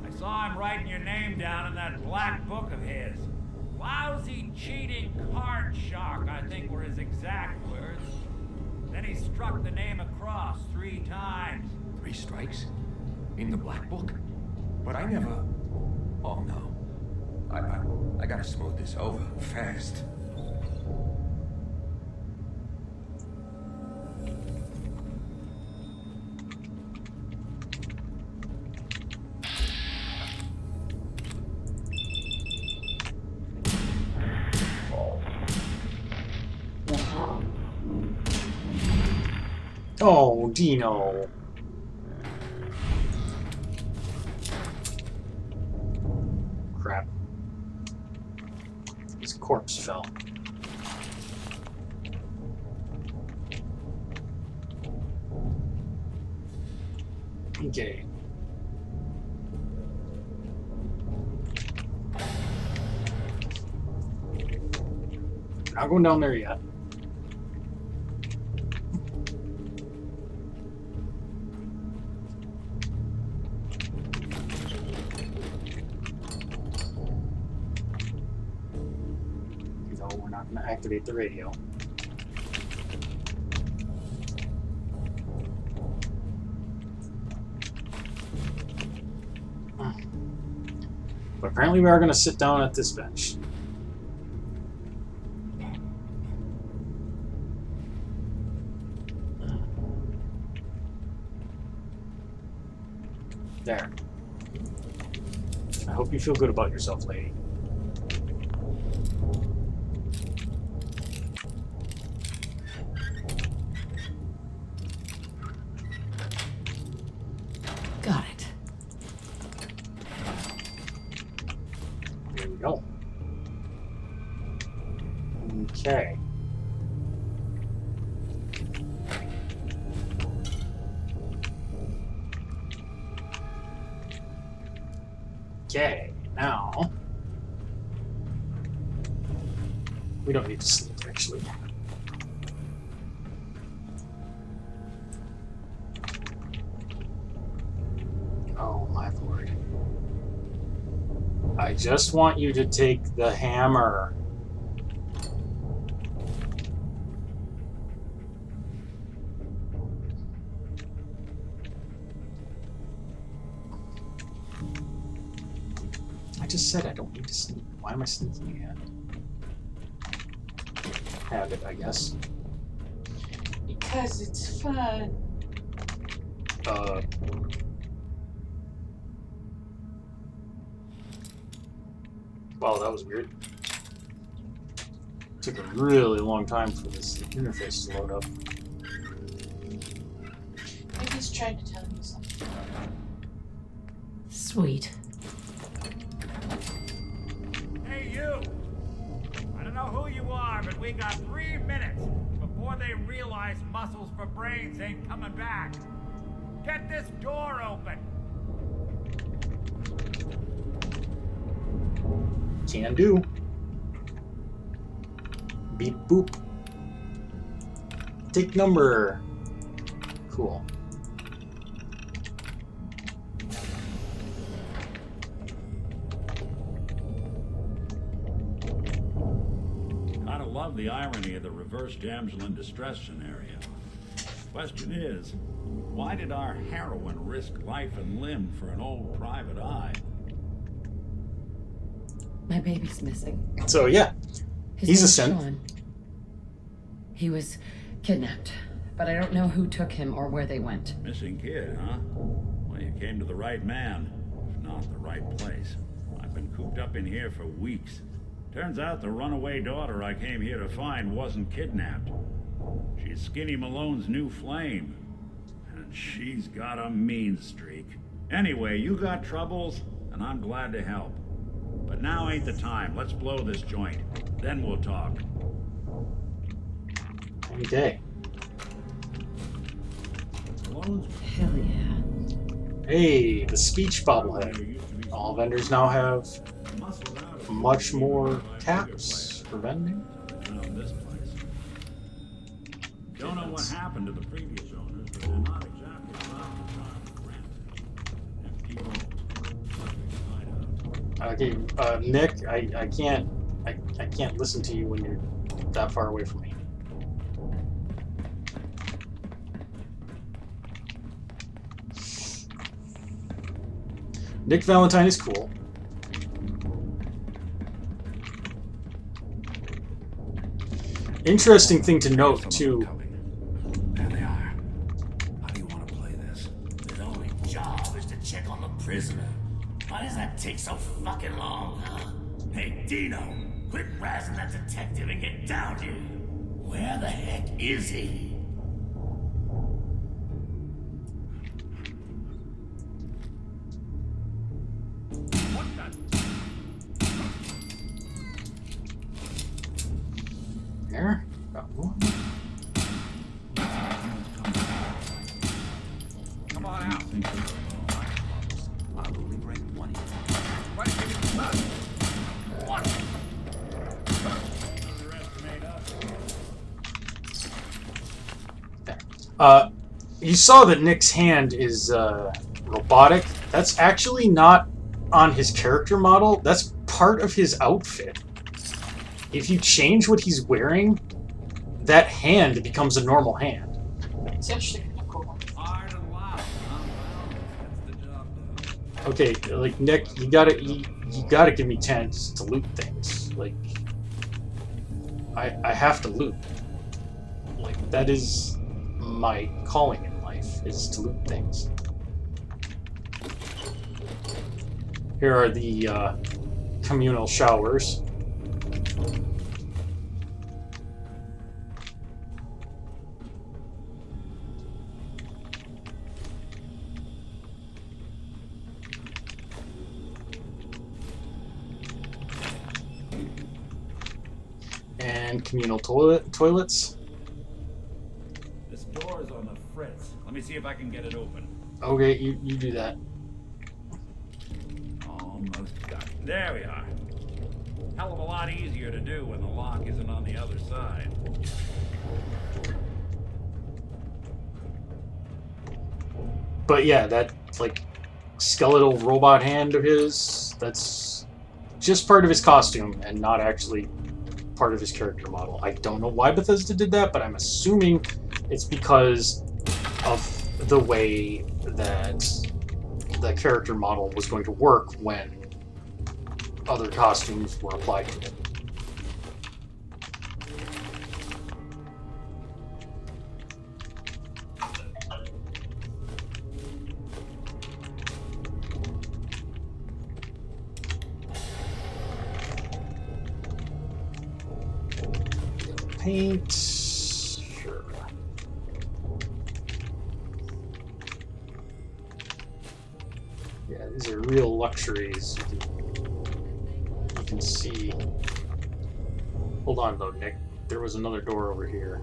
I saw him writing your name down in that black book of his. Lousy, cheating card shark, I think were his exact words. Then he struck the name across 3 times. 3 strikes? In the black book? But I never... Oh, no. I gotta smooth this over fast. Oh, Dino. Crap. His corpse fell. Okay. Not going down there yet. We're not going to activate the radio. But apparently we are going to sit down at this bench. There. I hope you feel good about yourself, lady. Got it. There we go. Okay. Okay, now we don't need to sleep actually. Oh my lord. I just want you to take the hammer. I just said I don't need to sneak. Why am I sneaking again? Habit, I guess. Because it's fun. Wow, that was weird. Took a really long time for this interface to load up. Maybe he's trying to tell you something. Sweet. Hey, you! I don't know who you are, but we got 3 minutes before they realize muscles for brains ain't coming back. Get this door open! Can do. Beep boop. Take number. Cool. love the irony of the reverse damsel in distress scenario. Question is, why did our heroine risk life and limb for an old private eye? My baby's missing. So yeah, His he's a name's synth. Sean. He was kidnapped, but I don't know who took him or where they went. Missing kid, huh? Well, you came to the right man, if not the right place. I've been cooped up in here for weeks. Turns out the runaway daughter I came here to find wasn't kidnapped. She's Skinny Malone's new flame. And she's got a mean streak. Anyway, you got troubles, and I'm glad to help. But now ain't the time. Let's blow this joint. Then we'll talk. Any day. Hell yeah. Hey, the speech bobblehead. All vendors now have much more taps for vending. Don't know what happened to the previous owners, but they're not exactly proud to try for granted. Okay, Nick, I can't listen to you when you're that far away from me. Nick Valentine is cool. Interesting thing to note too. There they are. How do you want to play this? His only job is to check on the prisoner. Why does that take so fucking long, huh? Hey, Dino, quit razzing that detective and get down here. Where the heck is he? There. Got one. Come on out. I'll only bring one. Why did you give me blood? What? You saw that Nick's hand is robotic. That's actually not on his character model. That's part of his outfit. If you change what he's wearing, that hand becomes a normal hand. It's actually kind of cool. Hard and loud. That's the job done. Okay, like Nick, you gotta give me chances to loot things. Like, I have to loot. Like, that is my calling in life, is to loot things. Here are the communal showers. And communal toilets. This door's on the fritz. Let me see if I can get it open. Okay, you do that. Almost got it. There we are. Hell of a lot easier to do when the lock isn't on the other side. But yeah, that like skeletal robot hand of his, that's just part of his costume and not actually part of his character model. I don't know why Bethesda did that, but I'm assuming it's because of the way that the character model was going to work when other costumes were applied to it. Paint. Sure. Yeah, these are real luxuries. You can see. Hold on though, Nick. There was another door over here.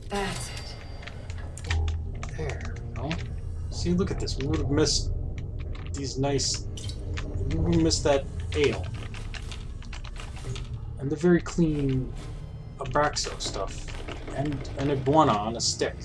That's it. There we go. See, look at this. We would have missed these nice. We would have missed that ale. And the very clean Abraxo stuff. And an iguana on a stick.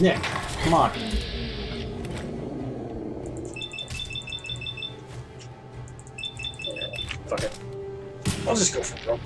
Nick, come on. Fuck it. I'll just go for it, bro.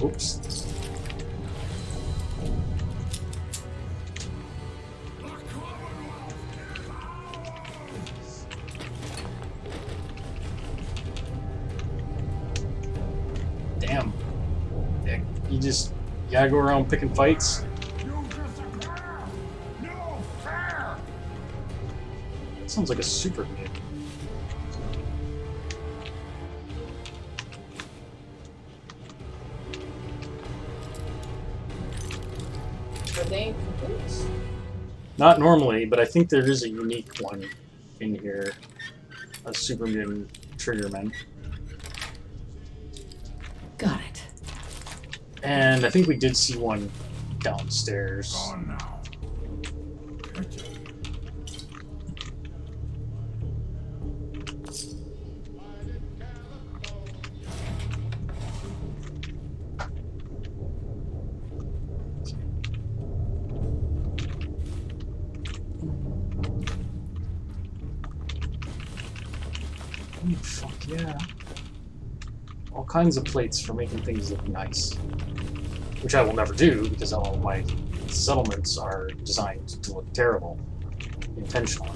Oops. Damn. Nick, you gotta go around picking fights. That sounds like a super mutant. Are they complete? Not normally, but I think there is a unique one in here. A super mutant triggerman. Got it. And I think we did see one downstairs. Gone now. Oh, fuck yeah. All kinds of plates for making things look nice. Which I will never do, because all of my settlements are designed to look terrible. Intentionally.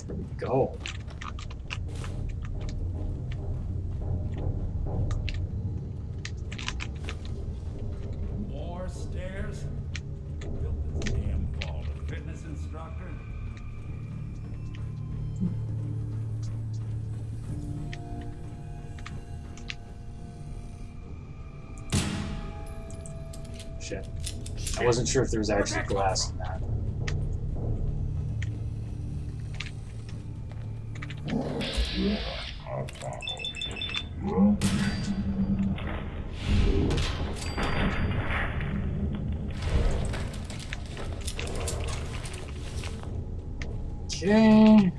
There we go. More stairs? Built this damn vault. A fitness instructor? Shit. I wasn't sure if there was actually glass in that. Okay.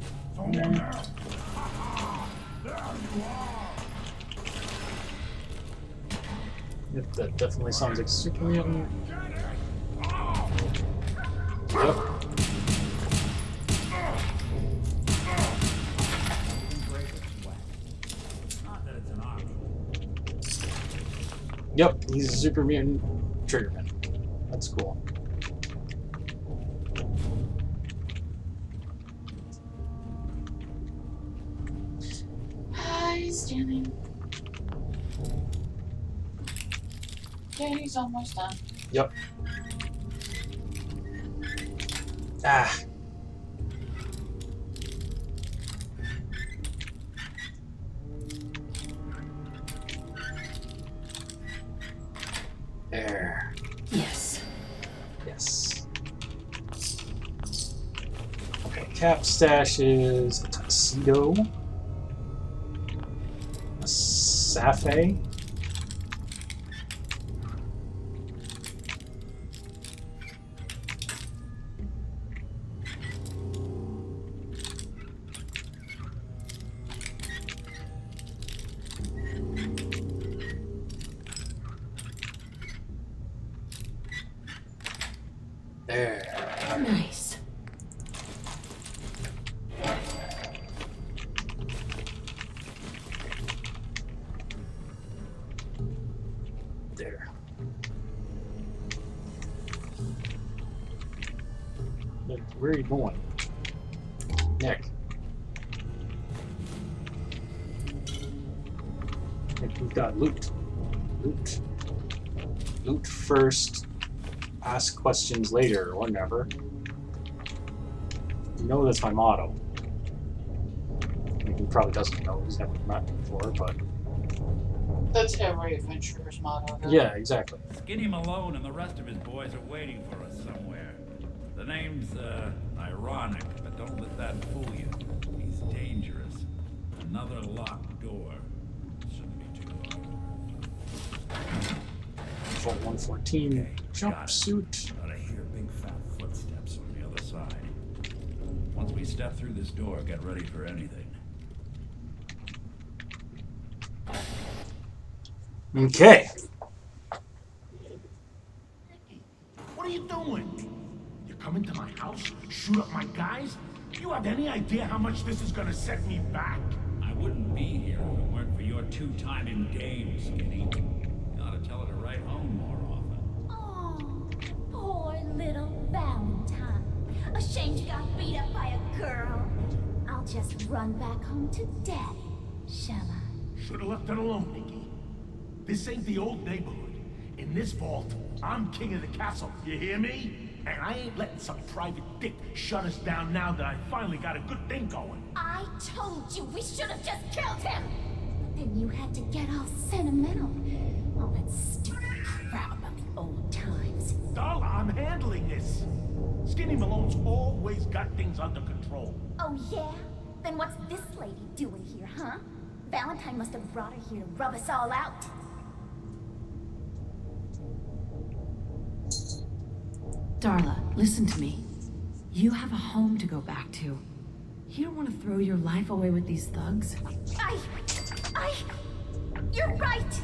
Yep, that definitely sounds like super mutant. Yep. Not that it's an option. Yep, he's a super mutant triggerman. That's cool. Hi, standing. Okay, he's almost done. Yep. Ah. There. Yes. Yes. Okay, cap stash is a tuxedo. A Safe. There. Nice. There. Look, where are you going? Nick. Nick, we've got loot. Loot. Loot first. Ask questions later, or never. You know that's my motto. I mean, he probably doesn't know. He's never met me before, but... That's every adventurer's motto, though. Yeah, exactly. Skinny Malone and the rest of his boys are waiting for us somewhere. The name's, ironic, but don't let that fool you. He's dangerous. Another locked door. Shouldn't be too hard. Full 114 Okay, got it. jumpsuit. But I hear big fat footsteps on the other side. Once we step through this door, get ready for anything. Okay. What are you doing? You come into my house, shoot up my guys? You have any idea how much this is gonna set me back? I wouldn't be here if it weren't for your two-timing game, Skinny. You ought to tell her to write home more often. Oh, poor little Valentine. Ashamed you got beat up by a girl. I'll just run back home to Daddy, shall I? Should've left it alone, Nikki. This ain't the old neighborhood. In this vault, I'm king of the castle, you hear me? And I ain't letting some private dick shut us down now that I finally got a good thing going. I told you we should have just killed him! But then you had to get all sentimental. All that stupid crap about the old times. Darla, I'm handling this. Skinny Malone's always got things under control. Oh yeah? Then what's this lady doing here, huh? Valentine must have brought her here to rub us all out. Darla, listen to me. You have a home to go back to. You don't want to throw your life away with these thugs. You're right!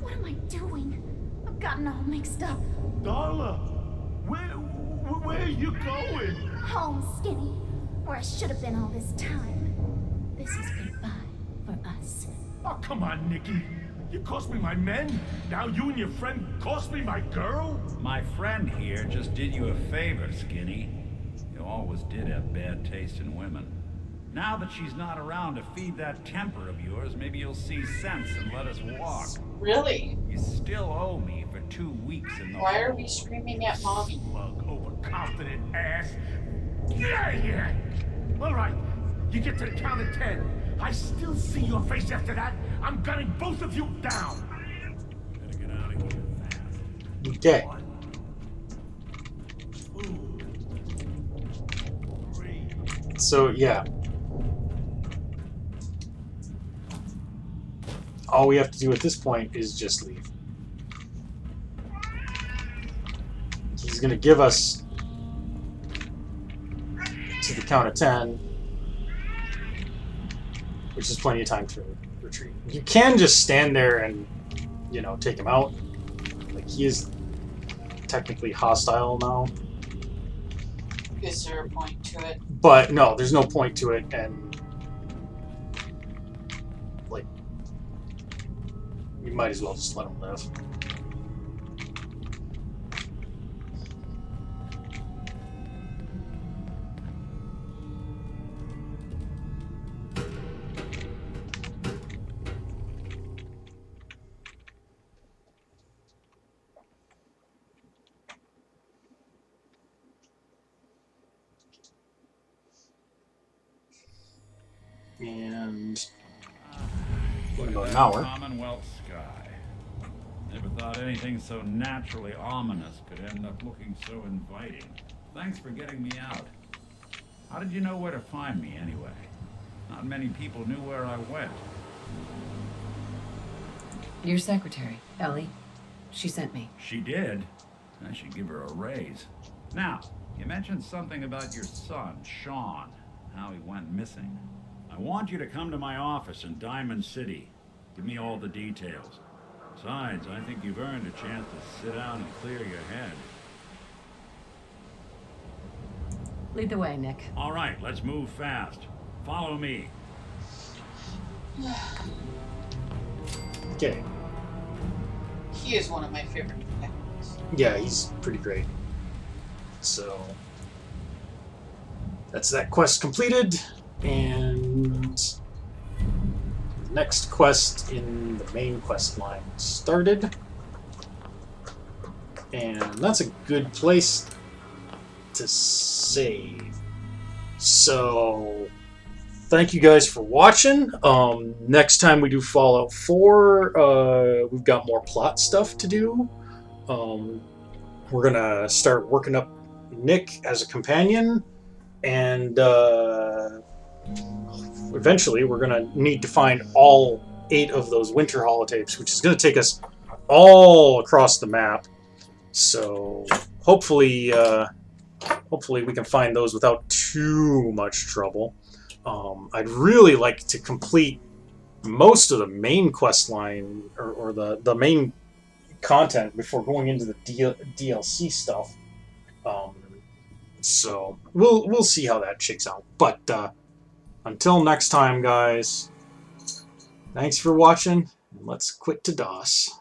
What am I doing? I've gotten all mixed up. Darla, where are you going? Home, Skinny. Where I should have been all this time. This is goodbye for us. Oh, come on, Nikki. You cost me my men. Now you and your friend cost me my girl? My friend here just did you a favor, Skinny. You always did have bad taste in women. Now that she's not around to feed that temper of yours, maybe you'll see sense and let us walk. Really? You still owe me for 2 weeks in the Why are hole. we screaming at mommy? Slug, overconfident ass. Get out of here! All right, you get to the count of 10. I still see your face after that. I'm gunning both of you down. Better get out of here fast. Okay. 1, 2, 3. So, yeah. All we have to do at this point is just leave. He's going to give us to the count of 10, which is plenty of time to retreat. You can just stand there and, you know, take him out. Like, he is technically hostile now. Is there a point to it? But no, there's no point to it, and like, you might as well just let him live. And what about an hour? Commonwealth sky. Never thought anything so naturally ominous could end up looking so inviting. Thanks for getting me out. How did you know where to find me anyway? Not many people knew where I went. Your secretary, Ellie. She sent me. She did? I should give her a raise. Now, you mentioned something about your son, Sean, how he went missing. I want you to come to my office in Diamond City. Give me all the details. Besides, I think you've earned a chance to sit down and clear your head. Lead the way, Nick. All right, let's move fast. Follow me. Okay. He is one of my favorite detectives. Yeah, he's pretty great. So that's that quest completed, and the next quest in the main quest line started. And that's a good place to save. So, thank you guys for watching. Next time we do Fallout 4, we've got more plot stuff to do. We're gonna start working up Nick as a companion, and eventually we're gonna need to find all 8 of those winter holotapes, which is gonna take us all across the map. So hopefully we can find those without too much trouble. I'd really like to complete most of the main quest line, or the main content, before going into the DLC stuff. So we'll see how that shakes out. But until next time, guys, thanks for watching, and let's quit to DOS.